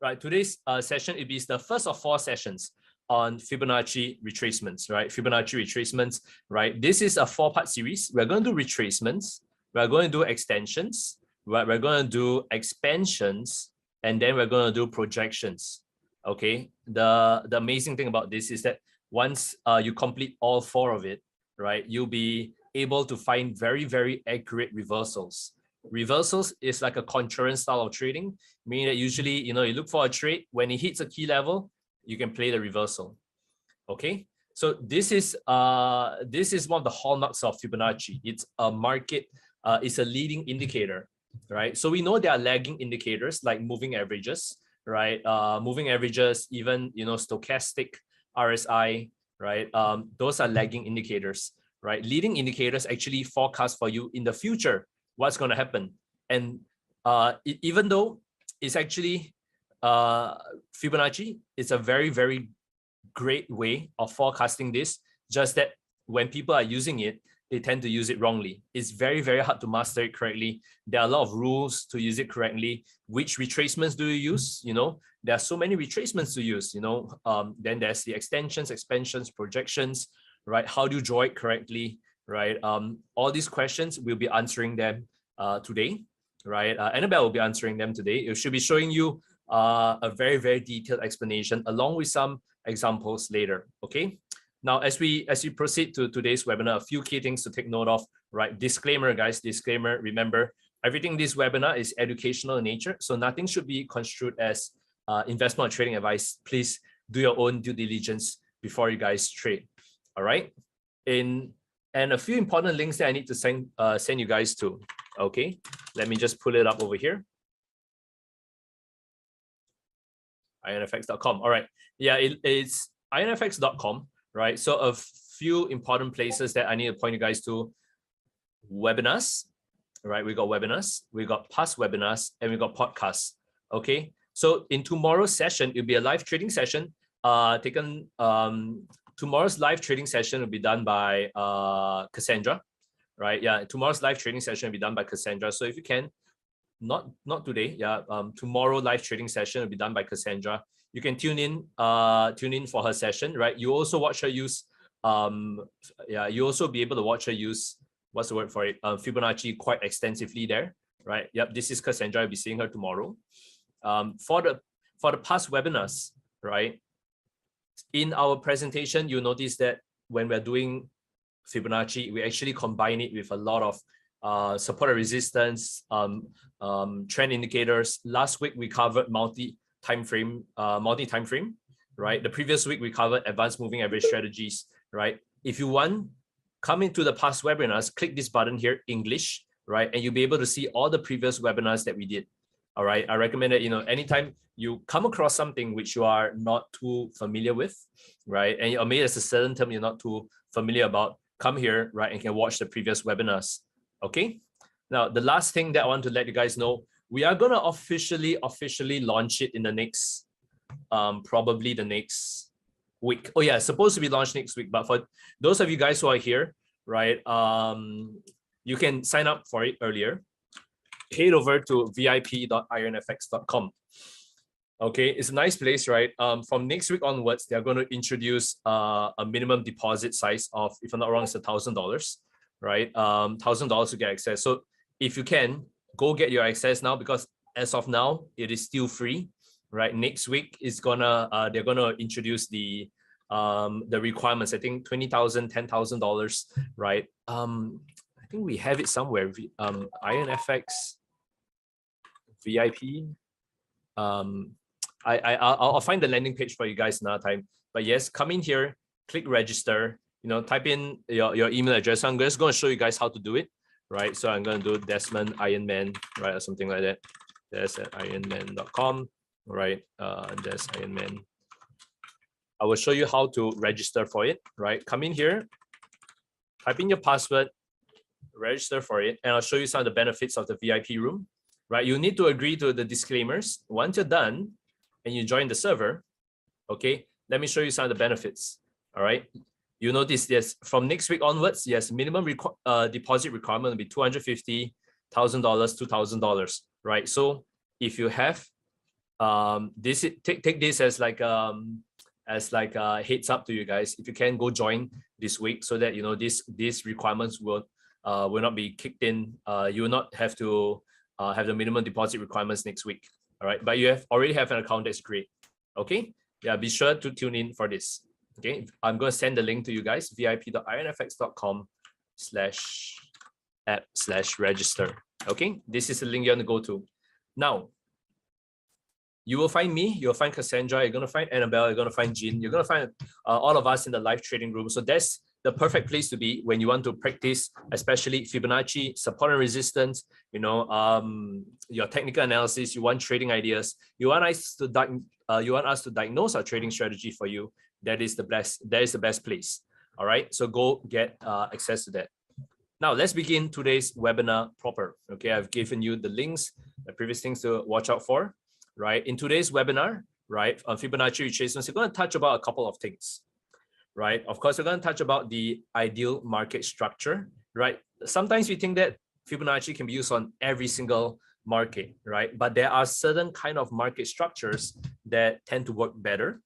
Right, today's session, it is the first of 4 sessions on Fibonacci retracements, right? Fibonacci retracements, right? This is a 4-part series. We're going to do retracements, we're going to do extensions, right? We're going to do expansions, and then we're going to do projections, okay? The amazing thing about this is that once you complete all 4 of it, right, you'll be able to find very, very accurate reversals. Reversals is like a contrarian style of trading, meaning that usually, you look for a trade, when it hits a key level, you can play the reversal. Okay, so this is one of the hallmarks of Fibonacci. It's a market, it's a leading indicator, right? So we know there are lagging indicators like moving averages, right? Moving averages, even stochastic RSI, right? Those are lagging indicators, right? Leading indicators actually forecast for you in the future what's going to happen. And even though it's actually Fibonacci, it's a very, very great way of forecasting this, just that when people are using it, they tend to use it wrongly. It's very, very hard to master it correctly. There are a lot of rules to use it correctly. Which retracements do you use? There are so many retracements to use, then there's the extensions, expansions, projections, right? How do you draw it correctly, right? All these questions, we'll be answering them today, right? Annabelle will be answering them today. It should be showing you a very, very detailed explanation along with some examples later, okay? Now, as we proceed to today's webinar, a few key things to take note of, right? Disclaimer, guys, disclaimer. Remember, everything in this webinar is educational in nature, so nothing should be construed as investment or trading advice. Please do your own due diligence before you guys trade, all right? And a few important links that I need to send you guys to, okay? Let me just pull it up over here. IronFX.com. All right. Yeah, it's IronFX.com, right? So a few important places that I need to point you guys to. Webinars, right? We got webinars, we got past webinars, and we got podcasts. Okay. So in tomorrow's session, it'll be a live trading session. Tomorrow's live trading session will be done by Cassandra, right? Yeah, tomorrow's live trading session will be done by Cassandra. So if you can, not today, yeah, tomorrow live trading session will be done by Cassandra. You can tune in for her session, right? You also watch her use, you also be able to watch her use, what's the word for it? Fibonacci quite extensively there, right? Yep, this is Cassandra. I'll be seeing her tomorrow. For the past webinars, right? In our presentation, you'll notice that when we're doing Fibonacci, we actually combine it with a lot of support and resistance, trend indicators. Last week we covered multi-time frame, right? The previous week we covered advanced moving average strategies, right? If you want, come into the past webinars, click this button here, English, right? And you'll be able to see all the previous webinars that we did. All right, I recommend that, anytime you come across something which you are not too familiar with, right? And maybe there's a certain term you're not too familiar about, come here, right? And you can watch the previous webinars. Okay. Now, the last thing that I want to let you guys know, we are going to officially launch it in the next, probably the next week. Oh yeah, it's supposed to be launched next week. But for those of you guys who are here, right, you can sign up for it earlier. Head over to vip.ironfx.com. Okay, it's a nice place, right? From next week onwards, they're going to introduce a minimum deposit size of, if I'm not wrong, it's $1,000, right? $1,000 to get access. So if you can, go get your access now, because as of now, it is still free, right? Next week is they're gonna introduce the requirements. I think $20,000, $10,000, right? I think we have it somewhere. IronFX VIP. I'll find the landing page for you guys another time. But yes, come in here, click register. Type in your email address. I'm just going to show you guys how to do it, right? So I'm going to do Desmond Ironman, right, or something like that. That's at ironman.com, right? That's Ironman. I will show you how to register for it, right? Come in here, type in your password, register for it, and I'll show you some of the benefits of the VIP room, right? You need to agree to the disclaimers. Once you're done and you join the server, okay, let me show you some of the benefits, all right? You notice, yes, from next week onwards, yes, minimum deposit requirement will be $250,000, $2,000, right? So if you have this, take this as like a heads up to you guys. If you can, go join this week so that you know these requirements will not be kicked in. You will not have to have the minimum deposit requirements next week. All right, but you already have an account. That's great. Okay, yeah, be sure to tune in for this. Okay, I'm going to send the link to you guys, vip.ironfx.com/app/register. Okay, this is the link you're going to go to. Now, you will find me, you'll find Cassandra, you're going to find Annabelle, you're going to find Jean, you're going to find all of us in the live trading room. So that's the perfect place to be when you want to practice, especially Fibonacci, support and resistance, you know, your technical analysis, you want trading ideas, you want us to diagnose our trading strategy for you. That is the best place. All right, so go get access to that. Now let's begin today's webinar proper. Okay, I've given you the links, the previous things to watch out for. Right, in today's webinar, right, on Fibonacci retracements, we're going to touch about a couple of things. Right, of course, we're going to touch about the ideal market structure. Right, sometimes we think that Fibonacci can be used on every single market, right? But there are certain kind of market structures that tend to work better.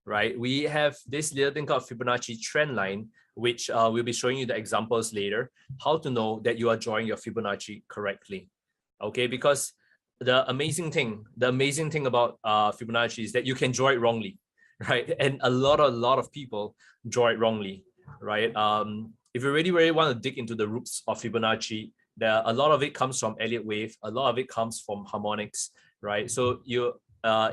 Right, we have this little thing called Fibonacci trend line, which we'll be showing you the examples later, how to know that you are drawing your Fibonacci correctly. Okay, because the amazing thing about Fibonacci is that you can draw it wrongly, right? And a lot of people draw it wrongly, right? If you really want to dig into the roots of Fibonacci, a lot of it comes from Elliott wave, a lot of it comes from harmonics, right? So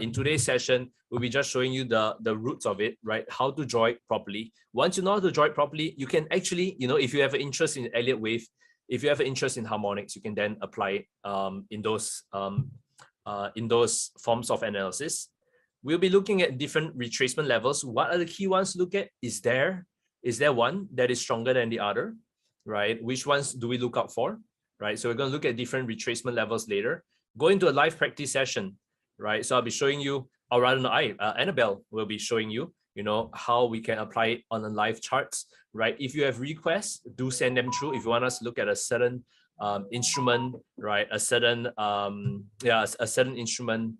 in today's session, we'll be just showing you the roots of it, right? How to draw it properly. Once you know how to draw it properly, you can actually, you know, if you have an interest in Elliott wave, if you have an interest in harmonics, you can then apply it in those forms of analysis. We'll be looking at different retracement levels. What are the key ones to look at? Is there one that is stronger than the other, right? Which ones do we look out for, right? So we're going to look at different retracement levels later. Go into a live practice session, right? So I'll be showing you, or rather no, Annabelle will be showing you, you know, how we can apply it on the live charts, right? If you have requests, do send them through. If you want us to look at a certain instrument, right? A certain instrument.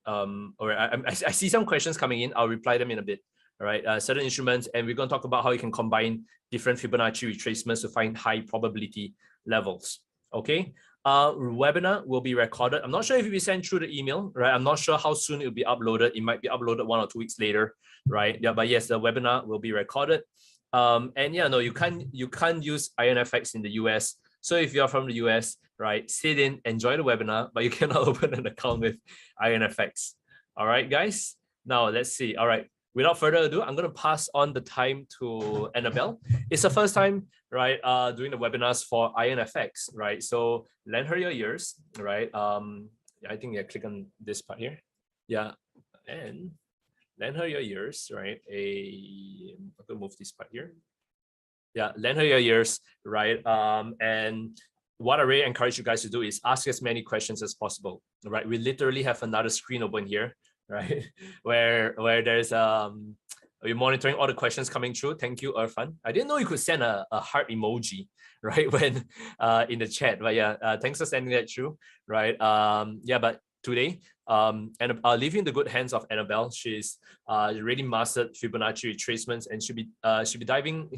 Or I see some questions coming in. I'll reply them in a bit. All right, certain instruments, and we're going to talk about how you can combine different Fibonacci retracements to find high probability levels. Okay. Webinar will be recorded. I'm not sure if it will be sent through the email, right? I'm not sure how soon it will be uploaded. It might be uploaded 1 or 2 weeks later, right? Yeah, but yes, the webinar will be recorded. And yeah, no, you can't use IronFX in the US. So if you're from the US, right, sit in, enjoy the webinar, but you cannot open an account with IronFX. All right, guys. Now let's see. All right. Without further ado, I'm going to pass on the time to Annabelle. It's the first time, right, doing the webinars for IronFX, right? So lend her your ears, right? I think click on this part here. Yeah, and lend her your ears, right? I'm going to move this part here. Yeah, lend her your ears, right? And what I really encourage you guys to do is ask as many questions as possible, right? We literally have another screen open here, right? where there's we're monitoring all the questions coming through. Thank you, Irfan. I didn't know you could send a heart emoji, right, when in the chat. But yeah, thanks for sending that through, right? Yeah, but today, and I'll leave you in the good hands of Annabelle. She's really mastered Fibonacci retracements, and she'll be diving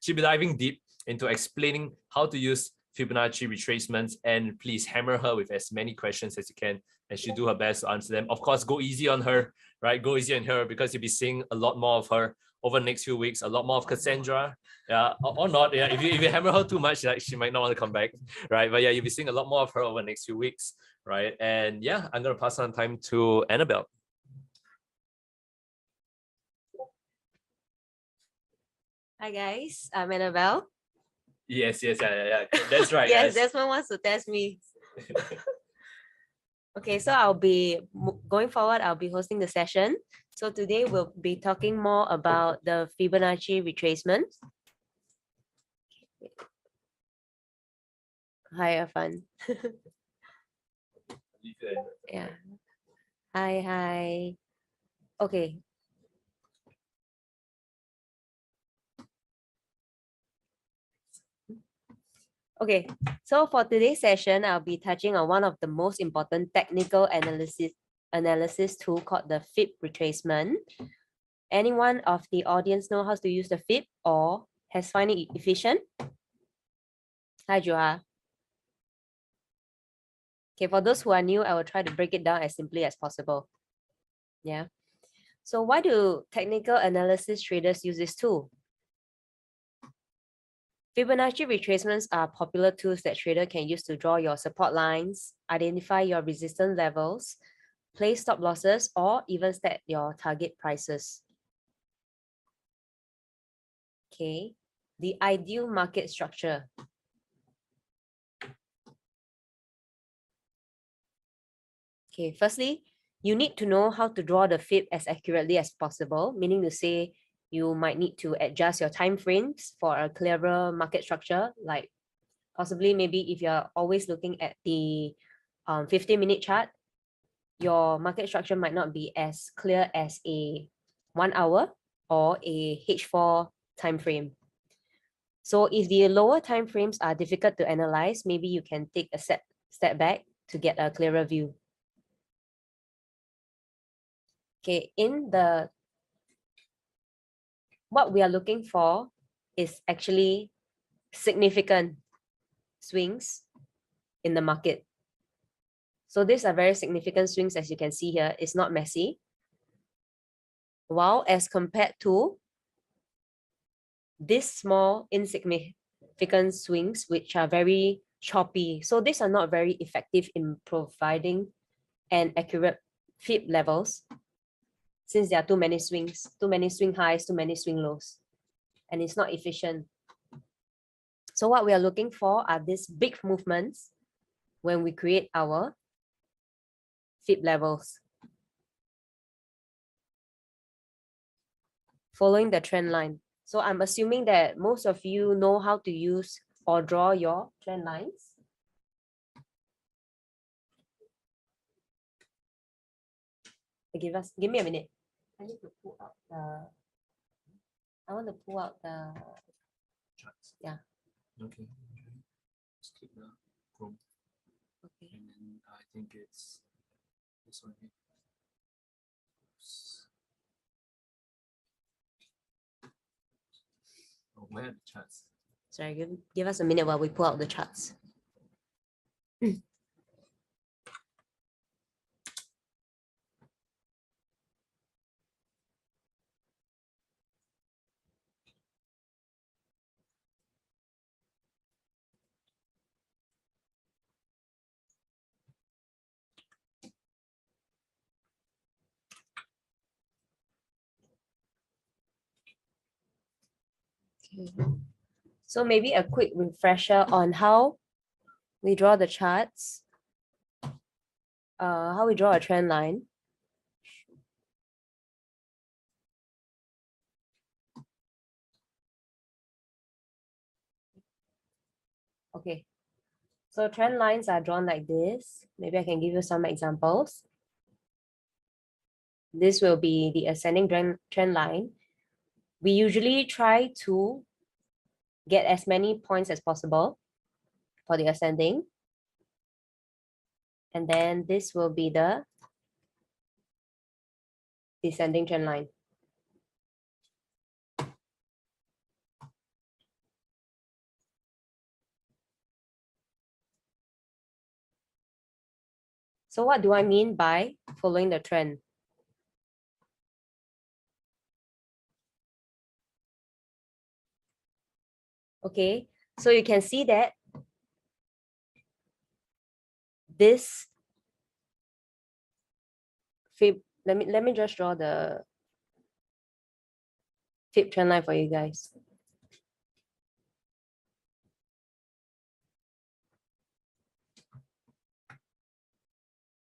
she'll be diving deep into explaining how to use Fibonacci retracements. And please hammer her with as many questions as you can, and she'll do her best to answer them. Of course, go easy on her, right? Go easy on her, because you'll be seeing a lot more of her over the next few weeks, a lot more of Cassandra, yeah, or not. Yeah, if you hammer her too much, like, she might not want to come back, right? But yeah, you'll be seeing a lot more of her over the next few weeks, right? And yeah, I'm gonna pass on time to Annabelle. Hi guys, I'm Annabelle. Yes, yeah. That's right. Yes, Desmond wants to test me. Okay, so I'll be going forward. I'll be hosting the session. So today we'll be talking more about the Fibonacci retracement. Hi, Irfan. Yeah. Hi. Okay. Okay, so for today's session, I'll be touching on one of the most important technical analysis tool called the FIB retracement. Anyone of the audience know how to use the FIB or has find it efficient? Hi, Joa. Okay, for those who are new, I will try to break it down as simply as possible. Yeah. So why do technical analysis traders use this tool? Fibonacci retracements are popular tools that traders can use to draw your support lines, identify your resistance levels, place stop losses, or even set your target prices. Okay, the ideal market structure. Okay, firstly, you need to know how to draw the FIB as accurately as possible, meaning to say you might need to adjust your time frames for a clearer market structure, like possibly maybe if you're always looking at the 15-minute chart, your market structure might not be as clear as a 1 hour or a H4 time frame. So if the lower time frames are difficult to analyze, maybe you can take a step back to get a clearer view. Okay, what we are looking for is actually significant swings in the market. So these are very significant swings, as you can see here. It's not messy. While as compared to these small insignificant swings, which are very choppy. So these are not very effective in providing an accurate FIB levels, since there are too many swings, too many swing highs, too many swing lows, and it's not efficient. So what we are looking for are these big movements when we create our FIB levels. Following the trend line. So I'm assuming that most of you know how to use or draw your trend lines. Give me a minute. I need to pull out the. I want to pull out the charts. Yeah. Okay. Just click the Chrome. Okay. And then I think it's this one here. Oh, where are the charts? Sorry, give us a minute while we pull out the charts. Okay. So maybe a quick refresher on how we draw the charts, how we draw a trend line. Okay, so trend lines are drawn like this. Maybe I can give you some examples. This will be the ascending trend line. We usually try to get as many points as possible for the ascending. And then this will be the descending trend line. So what do I mean by following the trend? Okay, so you can see that this FIB, let me just draw the FIB trend line for you guys.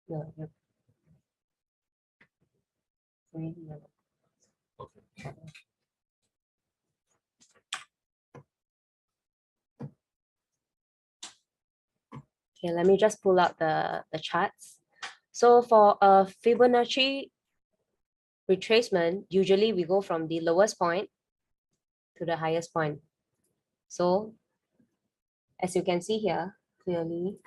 No. Okay. Okay, let me just pull out the charts. So for a Fibonacci retracement, usually we go from the lowest point to the highest point. So as you can see here, clearly,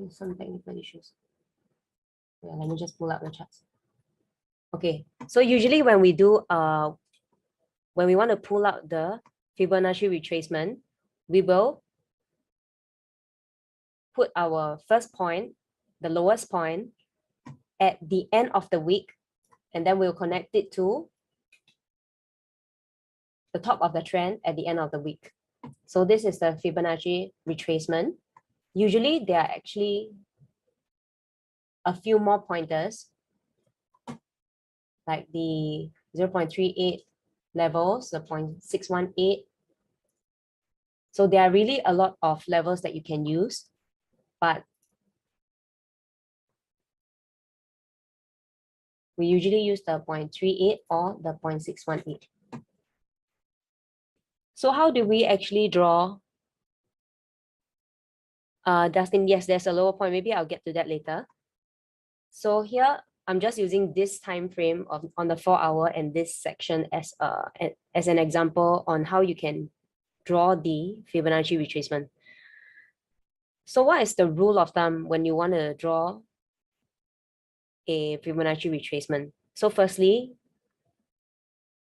some technical issues. Yeah, let me just pull out the charts. Okay, so usually when we do when we want to pull out the Fibonacci retracement, we will put our first point, the lowest point, at the end of the week, and then we'll connect it to the top of the trend at the end of the week. So this is the Fibonacci retracement. Usually there are actually a few more pointers, like the 0.38 levels, the 0.618. So there are really a lot of levels that you can use, but we usually use the 0.38 or the 0.618. So how do we actually draw? Dustin, yes, there's a lower point. Maybe I'll get to that later. So here, I'm just using this time frame on the 4-hour and this section as an example on how you can draw the Fibonacci retracement. So what is the rule of thumb when you want to draw a Fibonacci retracement? So firstly,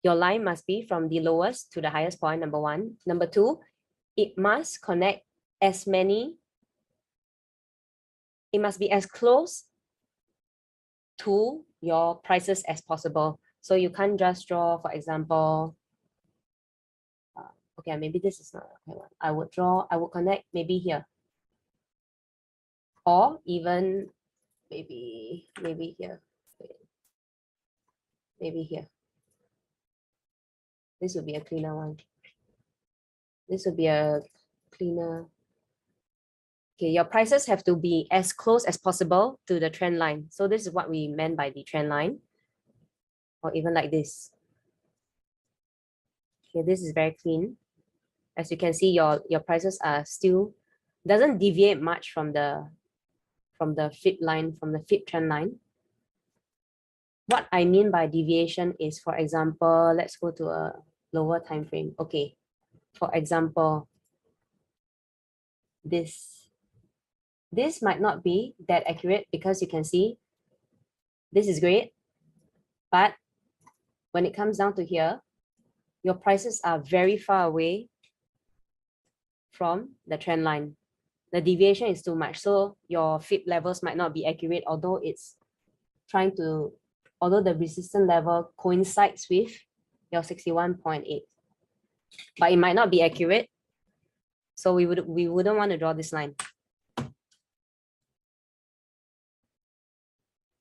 your line must be from the lowest to the highest point, number one. Number two, it must connect as many, it must be as close to your prices as possible. So you can't just draw, for example, okay, maybe this is not okay one. I would connect maybe here. Or even maybe here. Maybe here. This would be a cleaner one. This would be a cleaner. Okay, your prices have to be as close as possible to the trend line. So this is what we meant by the trend line. Or even like this. Okay, this is very clean. As you can see, your prices are still, doesn't deviate much from the fib line, from the fib trend line. What I mean by deviation is, for example, let's go to a lower time frame. Okay, for example, this might not be that accurate because you can see this is great, but when it comes down to here, your prices are very far away from the trend line. The deviation is too much, so your fib levels might not be accurate, although the resistance level coincides with your 61.8, but it might not be accurate. So we wouldn't want to draw this line.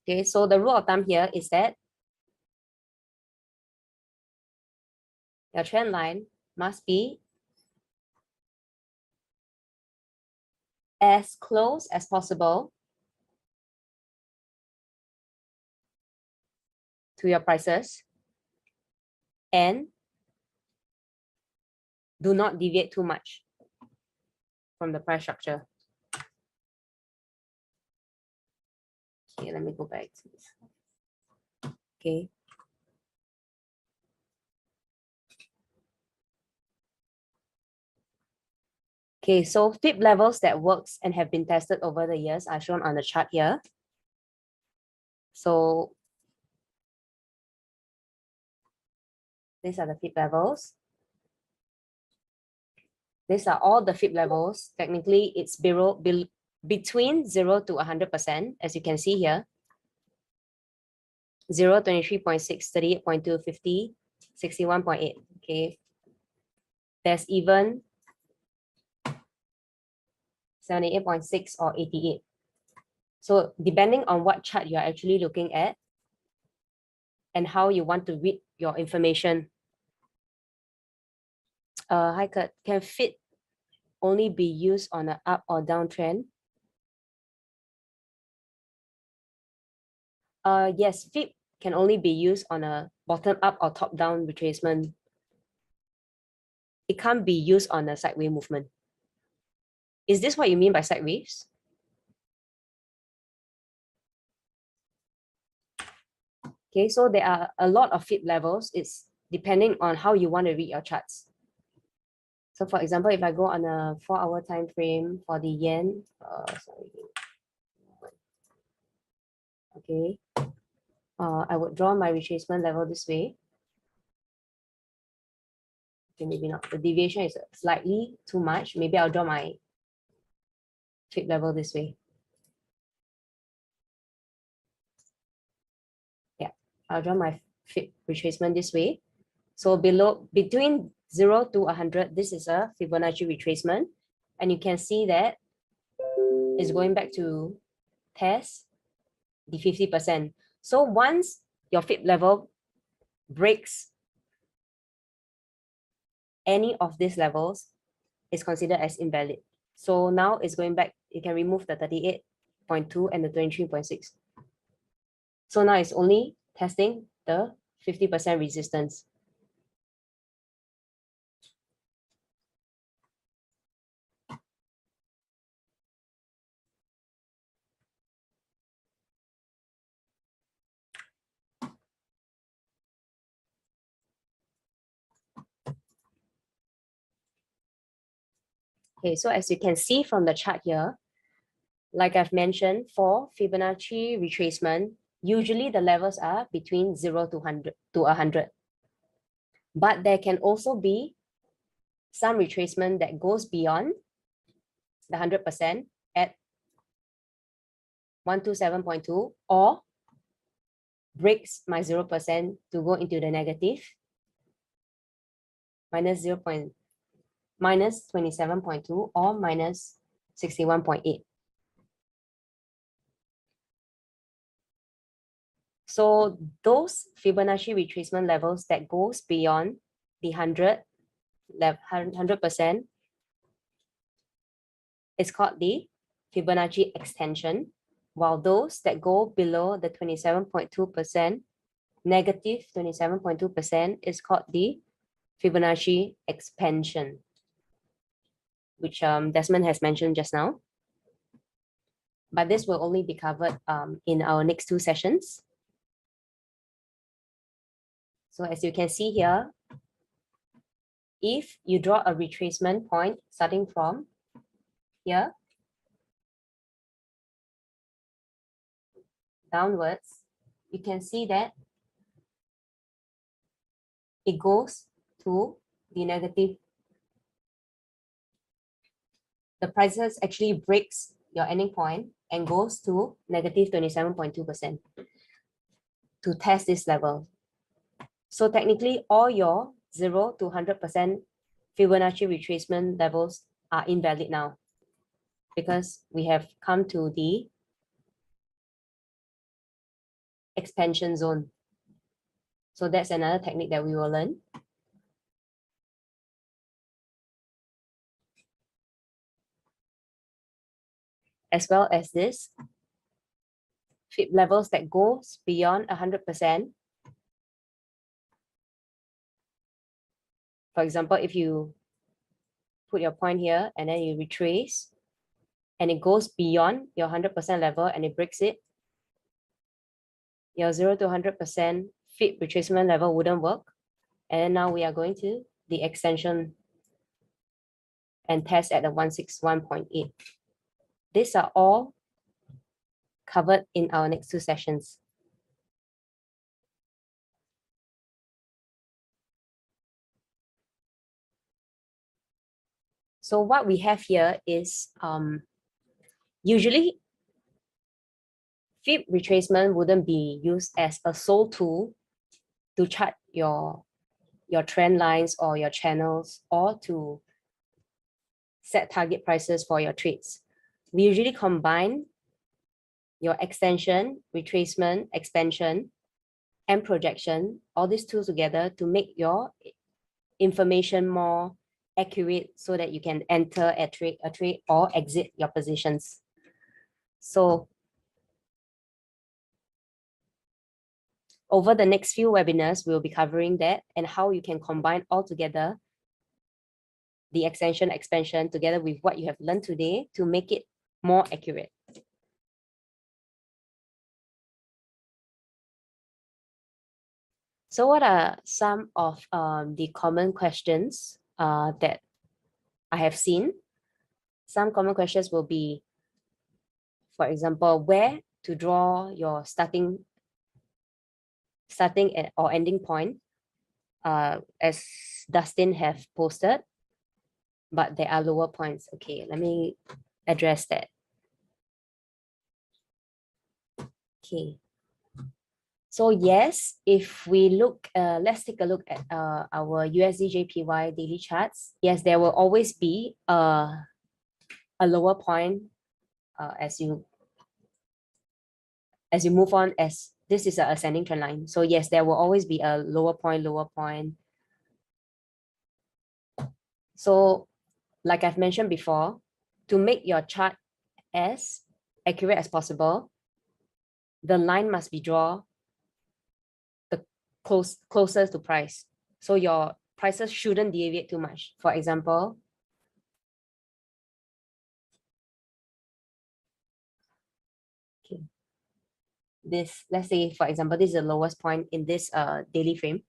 Okay, so the rule of thumb here is that your trend line must be as close as possible to your prices and do not deviate too much from the price structure. Okay, let me go back to this. Okay. Okay, so fib levels that works and have been tested over the years are shown on the chart here. So these are the fib levels. These are all the fib levels. Technically, it's between 0 to 100%, as you can see here. 0, 23.6, 38.2, 50, 61.8. Okay. There's even 78.6 or 88. So depending on what chart you're actually looking at and how you want to read your information. Hi Kurt, can FIT only be used on an up or down trend? Yes, FIB can only be used on a bottom up or top down retracement. It can't be used on a sideways movement. Is this what you mean by sideways? Okay, so there are a lot of FIB levels. It's depending on how you want to read your charts. So for example, if I go on a 4-hour time frame for the yen, okay, I would draw my retracement level this way. Okay, maybe not. The deviation is slightly too much. Maybe I'll draw my FIB level this way. Yeah, I'll draw my FIB retracement this way. So between 0 to 100, this is a Fibonacci retracement. And you can see that it's going back to test the 50%. So once your FIB level breaks any of these levels, is considered as invalid. So now it's going back, you can remove the 38.2 and the 23.6. So now it's only testing the 50% resistance. Okay, so as you can see from the chart here, like I've mentioned, for Fibonacci retracement, usually the levels are between 0 to 100. But there can also be some retracement that goes beyond the 100% at 127.2 or breaks my 0% to go into the negative, minus 27.2 or minus 61.8. So those Fibonacci retracement levels that goes beyond the 100% is called the Fibonacci extension, while those that go below the 27.2%, negative 27.2%, is called the Fibonacci expansion, which Desmond has mentioned just now. But this will only be covered in our next 2 sessions. So as you can see here, if you draw a retracement point starting from here downwards, you can see that it goes to the negative. The prices actually breaks your ending point and goes to negative 27.2% to test this level. So technically, all your 0 to 100% Fibonacci retracement levels are invalid now because we have come to the expansion zone. So that's another technique that we will learn. As well as this FIB levels that goes beyond 100%. For example, if you put your point here and then you retrace and it goes beyond your 100% level and it breaks it, your 0 to 100% FIB retracement level wouldn't work. And now we are going to the extension and test at the 161.8. These are all covered in our next 2 sessions. So what we have here is usually FIB retracement wouldn't be used as a sole tool to chart your trend lines or your channels or to set target prices for your trades. We usually combine your extension, retracement, expansion, and projection, all these tools together to make your information more accurate so that you can enter a trade or exit your positions. So over the next few webinars, we'll be covering that and how you can combine all together the expansion together with what you have learned today to make it more accurate. So what are some of the common questions that I have seen? Some common questions will be, for example, where to draw your starting or ending point, as Dustin have posted, but there are lower points. Okay, let me address that. Okay. So yes, if we look, let's take a look at our USD/JPY daily charts. Yes, there will always be a lower point as you move on, as this is an ascending trend line. So yes, there will always be a lower point. So like I've mentioned before, to make your chart as accurate as possible, the line must be drawn the closest to price. So your prices shouldn't deviate too much. For example, okay, this, let's say, for example, this is the lowest point in this daily frame.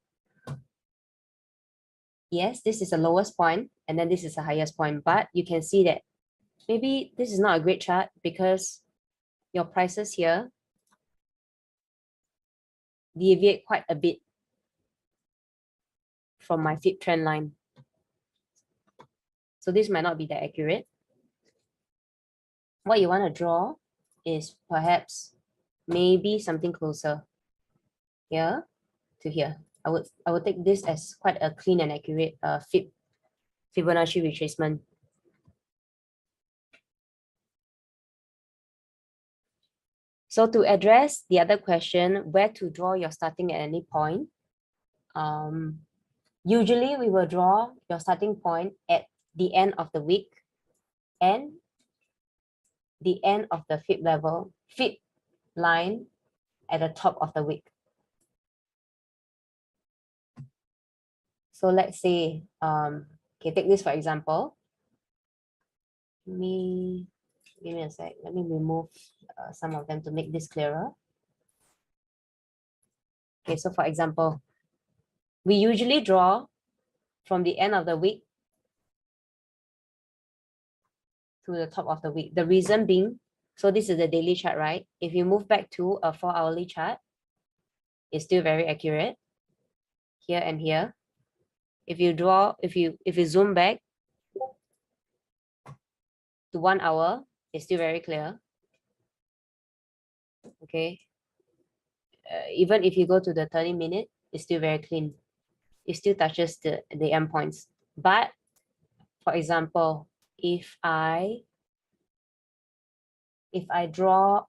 Yes, this is the lowest point, and then this is the highest point, but you can see that maybe this is not a great chart because your prices here deviate quite a bit from my fib trend line. So this might not be that accurate. What you want to draw is perhaps maybe something closer here to here. I would take this as quite a clean and accurate Fibonacci retracement. So to address the other question, where to draw your starting at any point, usually we will draw your starting point at the end of the week and the end of the fib line at the top of the week. So let's say, okay, take this for example. Give me a sec. Let me remove some of them to make this clearer. Okay, so for example, we usually draw from the end of the week to the top of the week. The reason being, so this is the daily chart, right? If you move back to a 4-hourly chart, it's still very accurate here and here. If you zoom back to 1 hour, it's still very clear. Okay. Even if you go to the 30-minute, it's still very clean. It still touches the endpoints. But for example, if I draw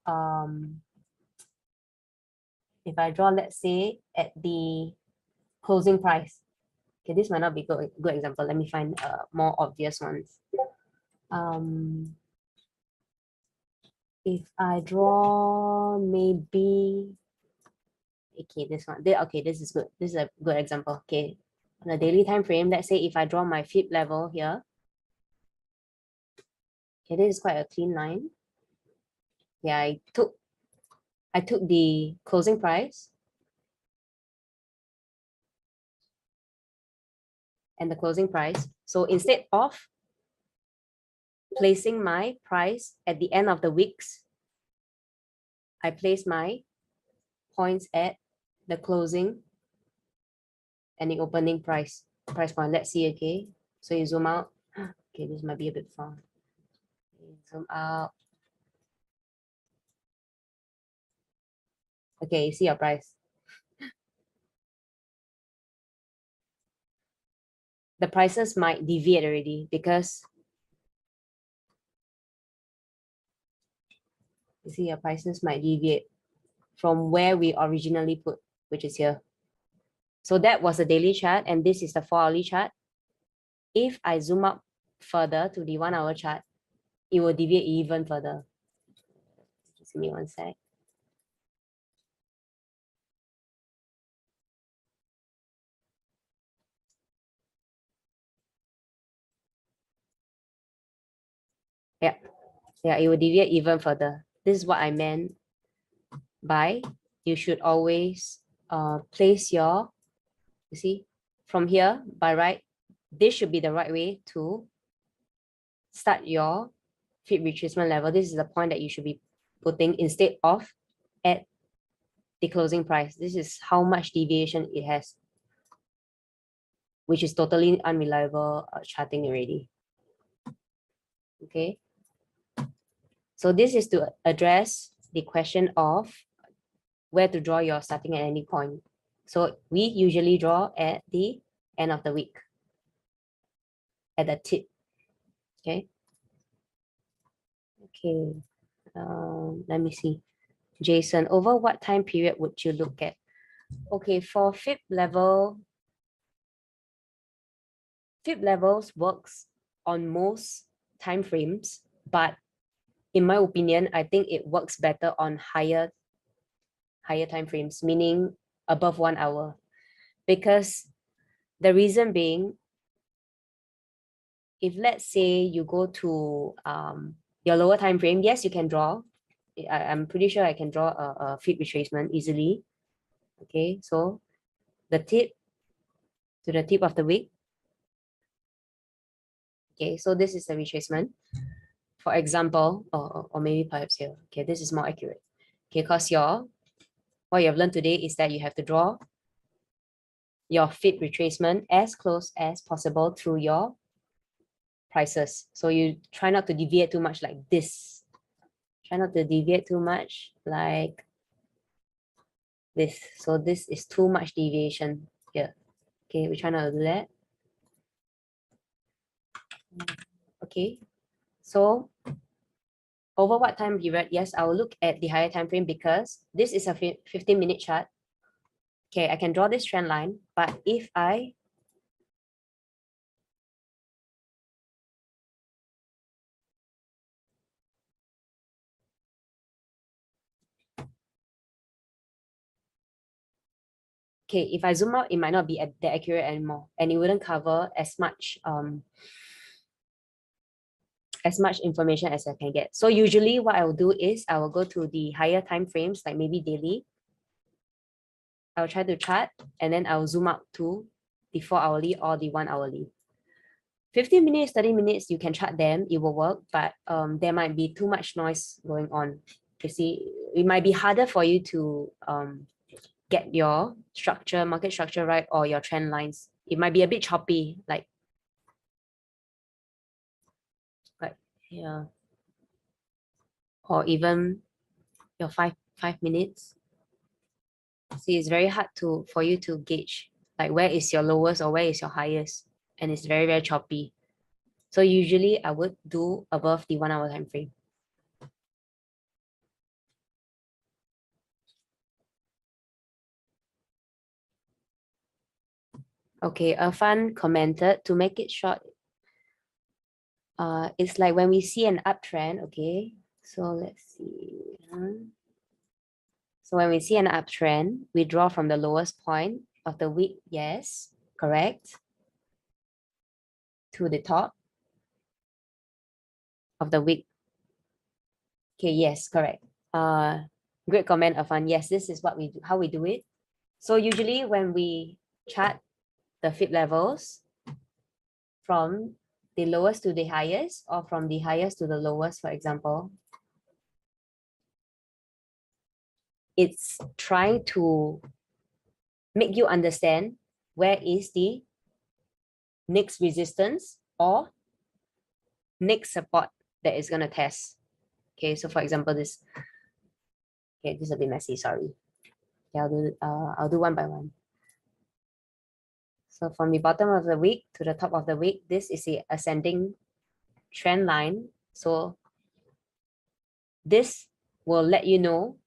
let's say at the closing price. Okay, this might not be a good example. Let me find more obvious ones. If I draw maybe, okay, this one. Okay, this is good. This is a good example. Okay, on a daily time frame, let's say if I draw my fib level here. Okay, this is quite a clean line. Yeah, I took the closing price and the closing price. So instead of placing my price at the end of the weeks, I place my points at the closing and the opening price point. Let's see, okay? So you zoom out. Okay, this might be a bit far. Zoom out. Okay, you see your price. The prices might deviate already because you see your prices might deviate from where we originally put, which is here. So that was the daily chart, and this is the 4-hourly chart. If I zoom up further to the 1-hour chart, it will deviate even further. Just give me one sec. Yeah, it will deviate even further. This is what I meant by you should always place your, you see, from here by right, this should be the right way to start your FIB retracement level. This is the point that you should be putting instead of at the closing price. This is how much deviation it has, which is totally unreliable charting already. Okay. So this is to address the question of where to draw your starting at any point. So we usually draw at the end of the week, at the tip. Okay. Okay. Let me see. Jason, over what time period would you look at? Okay, for FIB levels works on most time frames, but in my opinion, I think it works better on higher time frames, meaning above 1 hour. Because the reason being, if let's say you go to your lower time frame, yes, you can draw. I'm pretty sure I can draw a FIB retracement easily. Okay, so the tip to the tip of the wick. Okay, so this is the retracement. For example, or maybe perhaps here. Okay, this is more accurate. Okay, because what you have learned today is that you have to draw your FIB retracement as close as possible through your prices. So you try not to deviate too much like this. Try not to deviate too much like this. So this is too much deviation here. Okay, we try not to do that. Okay, so over what time period? Yes, I will look at the higher time frame because this is a 15-minute chart. Okay, I can draw this trend line, but if I zoom out, it might not be that accurate anymore, and it wouldn't cover as much information as I can get. So usually what I will do is I will go to the higher time frames, like maybe daily. I'll try to chart, and then I'll zoom out to the 4-hourly or the 1-hourly. 15 minutes, 30 minutes, you can chart them, it will work, but there might be too much noise going on. You see, it might be harder for you to get your market structure right, or your trend lines. It might be a bit choppy, like yeah, or even your five minutes. See, it's very hard for you to gauge like where is your lowest or where is your highest, and it's very, very choppy. So usually I would do above the 1-hour time frame. Okay, Irfan commented, to make it short, it's like when we see an uptrend. Okay, so let's see. So when we see an uptrend, we draw from the lowest point of the wick. Yes, correct. To the top of the wick. Okay, yes, correct. Great comment, Irfan. Yes, this is what we do, how we do it. So usually when we chart the FIB levels from the lowest to the highest, or from the highest to the lowest, for example, it's trying to make you understand where is the next resistance or next support that is going to test. Okay, so for example, this. Okay, this is a bit messy, sorry. Okay, I'll do one by one. So from the bottom of the wick to the top of the wick, this is the ascending trend line. So this will let you know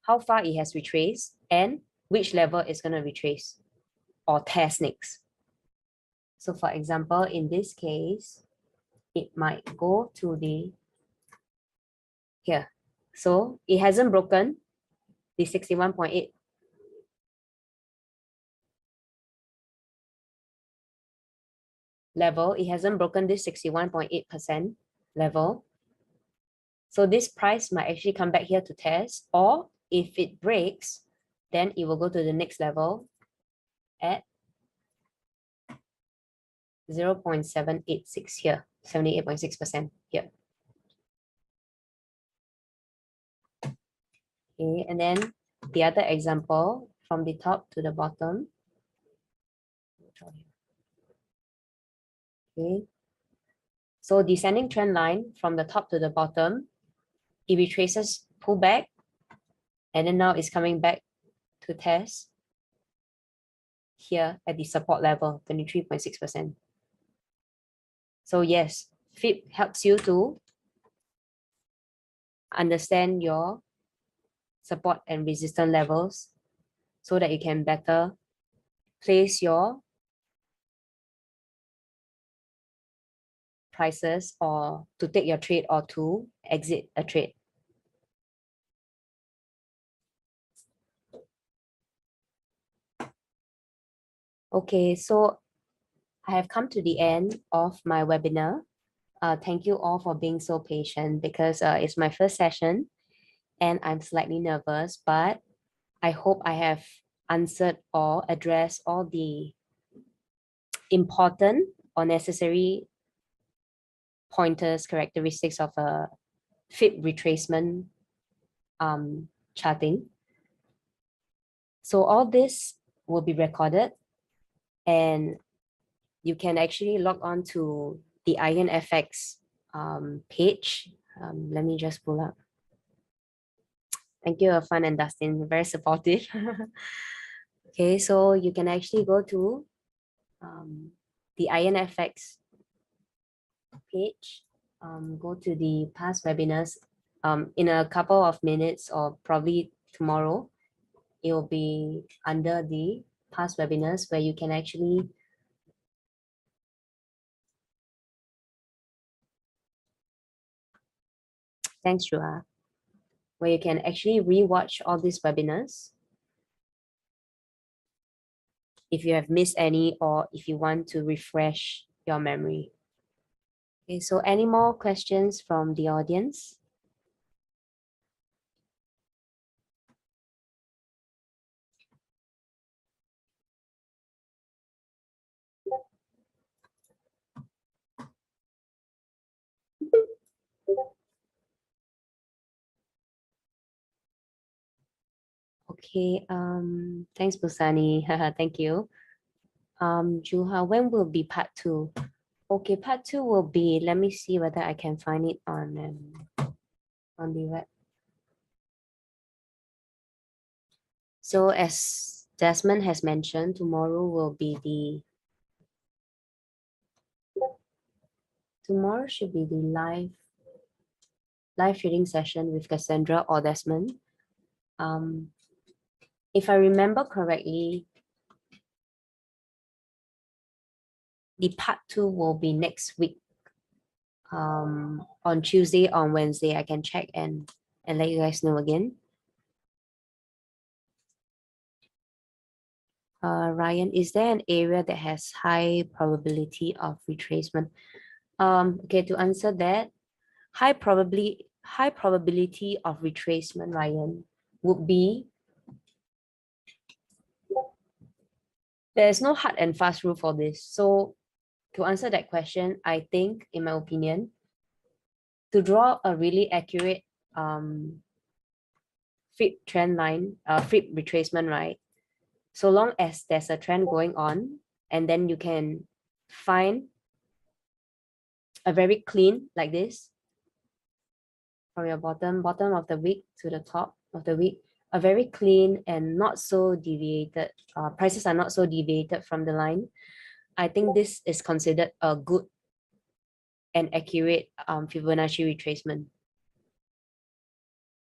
how far it has retraced and which level it's going to retrace or test next. So for example, in this case, it might go to the here. So it hasn't broken the 61.8 level. It hasn't broken this 61.8%. level. So this price might actually come back here to test, or if it breaks, then it will go to the next level at 0.786 here, 78.6% here. Okay, and then the other example from the top to the bottom. Okay, so descending trend line from the top to the bottom, it retraces pullback, and then now it's coming back to test here at the support level, 23.6%. So yes, FIB helps you to understand your support and resistance levels so that you can better place your prices, or to take your trade or to exit a trade. Okay, so I have come to the end of my webinar. Thank you all for being so patient, because it's my first session and I'm slightly nervous, but I hope I have answered or addressed all the important or necessary pointers, characteristics of a FIB retracement charting. So all this will be recorded, and you can actually log on to the IronFX page. Let me just pull up. Thank you, Irfan and Dustin, very supportive. Okay, so you can actually go to the IronFX page, go to the past webinars. In a couple of minutes, or probably tomorrow, it will be under the past webinars, where you can actually thanks, Shua, where you can actually rewatch all these webinars if you have missed any, or if you want to refresh your memory. Okay, so any more questions from the audience? Okay, thanks, Busani. Thank you. Juha, when will be part 2? Okay, part 2 will be, let me see whether I can find it on the web. So as Desmond has mentioned, tomorrow will be tomorrow should be the live trading session with Cassandra or Desmond. If I remember correctly, the part 2 will be next week, on Tuesday, on Wednesday. I can check and let you guys know again. Ryan, is there an area that has high probability of retracement? Okay, to answer that, high probability of retracement, Ryan, would be, there's no hard and fast rule for this. So to answer that question, I think, in my opinion, to draw a really accurate FIB trend line, FIB retracement, right? So long as there's a trend going on, and then you can find a very clean, like this, from your bottom of the wick to the top of the wick, a very clean and not so deviated, prices are not so deviated from the line. I think this is considered a good and accurate Fibonacci retracement.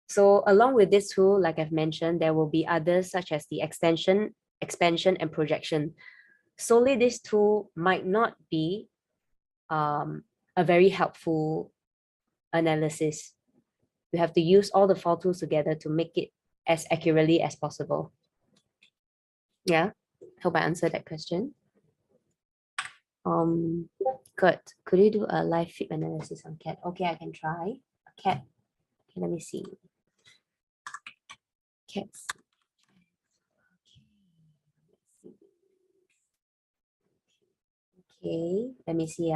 So along with this tool, like I've mentioned, there will be others such as the expansion, and projection. Solely this tool might not be a very helpful analysis. You have to use all the 4 tools together to make it as accurately as possible. Yeah, hope I answered that question. Kurt, could you do a live fib analysis on CAT? Okay, I can try. CAT. Okay, let me see. CATs. Okay, let me see.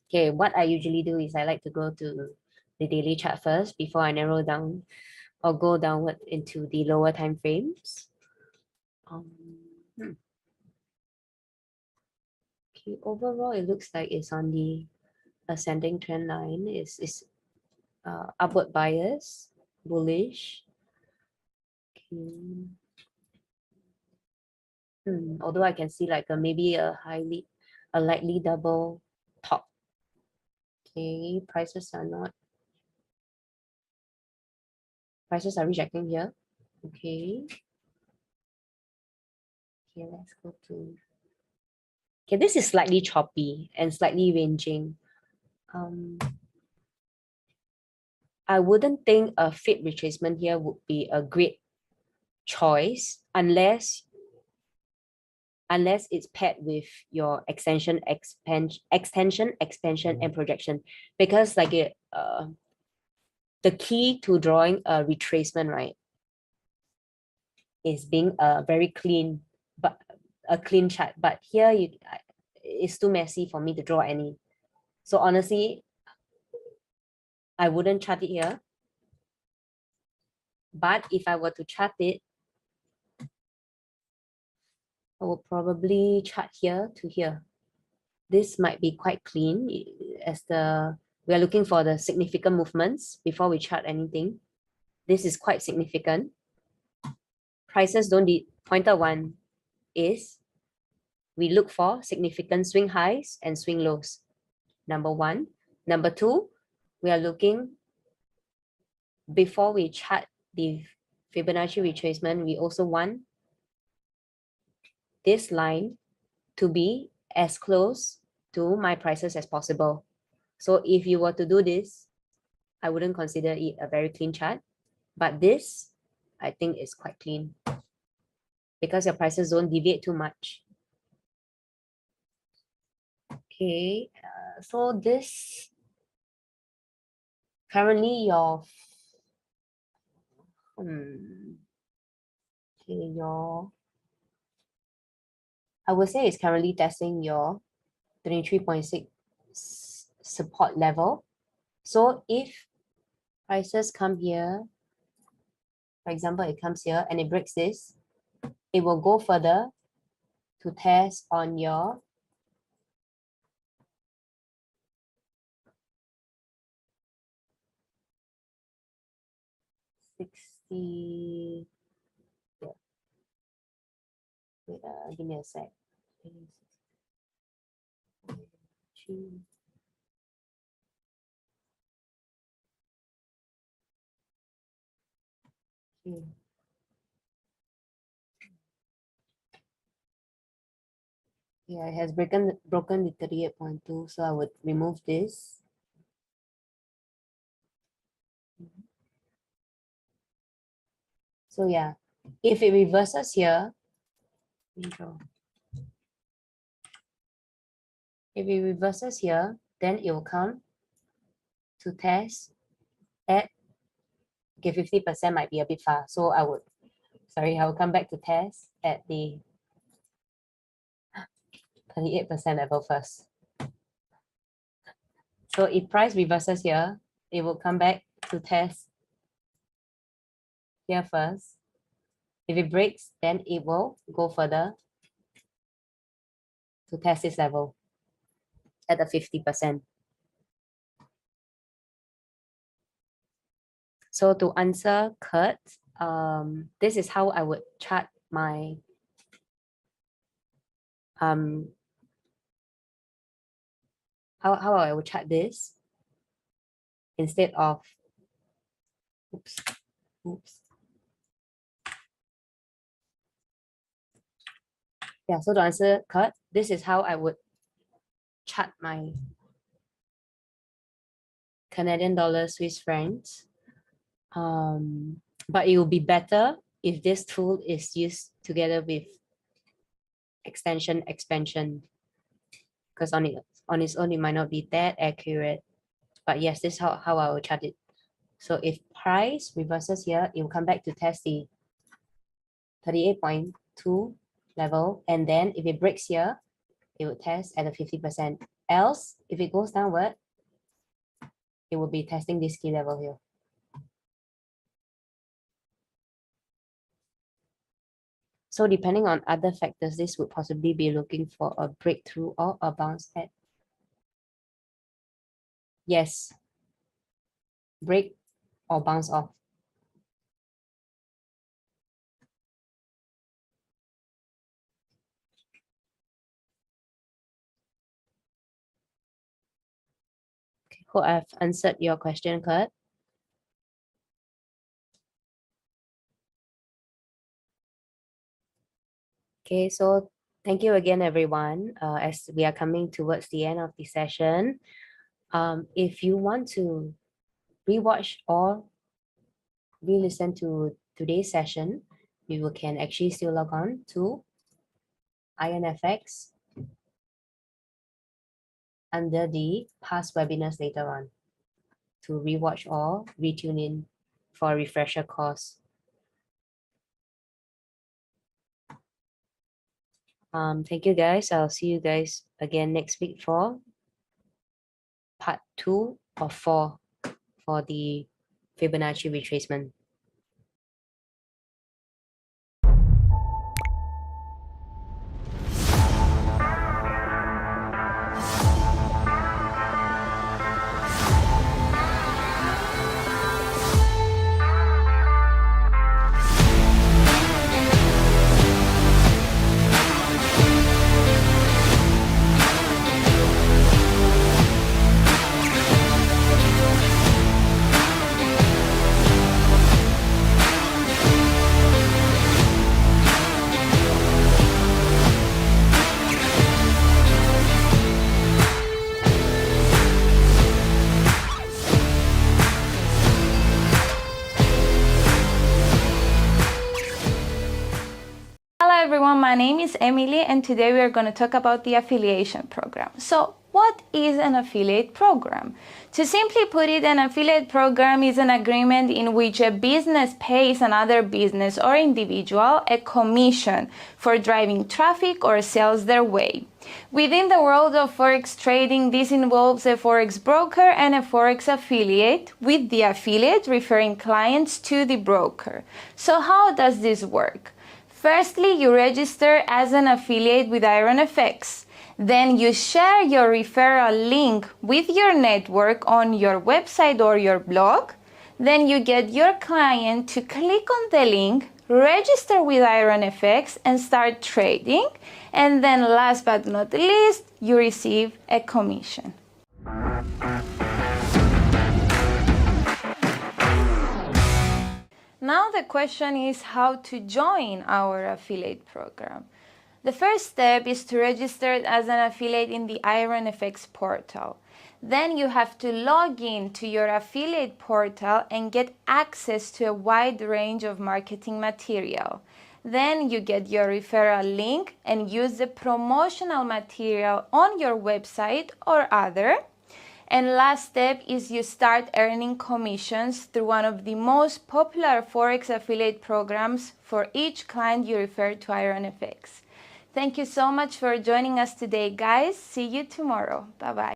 Okay, what I usually do is I like to go to the daily chart first before I narrow down or go downward into the lower time frames. Okay, overall, it looks like it's on the ascending trend line. It's upward bias, bullish. Okay. Although I can see like maybe a lightly double top. Okay, prices are rejecting here. Okay. Okay, let's go to. Okay, this is slightly choppy and slightly ranging. I wouldn't think a fib retracement here would be a great choice unless it's paired with your extension, expansion, and projection. Because like the key to drawing a retracement, right, is being very clean, but a clean chart. But here it's too messy for me to draw any. So honestly, I wouldn't chart it here. But if I were to chart it, I will probably chart here to here. This might be quite clean as we are looking for the significant movements before we chart anything. This is quite significant. Prices don't need pointer one is we look for significant swing highs and swing lows. Number one. Number two, we are looking before we chart the Fibonacci retracement, we also want this line to be as close to my prices as possible. So if you were to do this, I wouldn't consider it a very clean chart, but this I think is quite clean because your prices don't deviate too much. Okay, so this currently your I would say it's currently testing your 23.6 support level. So if prices come here, for example, it comes here and it breaks this, it will go further to test on your Wait, give me a sec. Yeah, it has broken the 38.2, so I would remove this. So yeah, if it reverses here, if it reverses here, then it will come to test at, okay, 50% might be a bit far. So I will come back to test at the 38% level first. So if price reverses here, it will come back to test here first. If it breaks, then it will go further to test this level at the 50%. So to answer Kurt, this is how I would chart my how I would chart this instead of oops. Yeah, so to answer Kurt, this is how I would chart my Canadian dollar Swiss francs. But it will be better if this tool is used together with expansion, because on its own, it might not be that accurate. But yes, this is how I will chart it. So if price reverses here, it will come back to test the 38.2 level. And then if it breaks here, it will test at a 50%. Else, if it goes downward, it will be testing this key level here. So depending on other factors, this would possibly be looking for a breakthrough or a bounce back. Yes. Break or bounce off. Okay, hope I've answered your question, Kurt. Okay, so thank you again, everyone. As we are coming towards the end of the session, if you want to rewatch or re-listen to today's session, you can actually still log on to IronFX under the past webinars later on to rewatch or retune in for a refresher course. Thank you guys. I'll see you guys again next week for part 2 of 4 for the Fibonacci retracement. Hello everyone, my name is Emily and today we are going to talk about the affiliation program. So what is an affiliate program? To simply put it, an affiliate program is an agreement in which a business pays another business or individual a commission for driving traffic or sales their way. Within the world of forex trading, this involves a forex broker and a forex affiliate, with the affiliate referring clients to the broker. So how does this work? Firstly, you register as an affiliate with IronFX. Then you share your referral link with your network on your website or your blog. Then you get your client to click on the link, register with IronFX and start trading. And then last but not least, you receive a commission. Now the question is how to join our affiliate program. The first step is to register as an affiliate in the IronFX portal. Then you have to log in to your affiliate portal and get access to a wide range of marketing material. Then you get your referral link and use the promotional material on your website or other. And last step is you start earning commissions through one of the most popular forex affiliate programs for each client you refer to IronFX. Thank you so much for joining us today, guys. See you tomorrow. Bye-bye.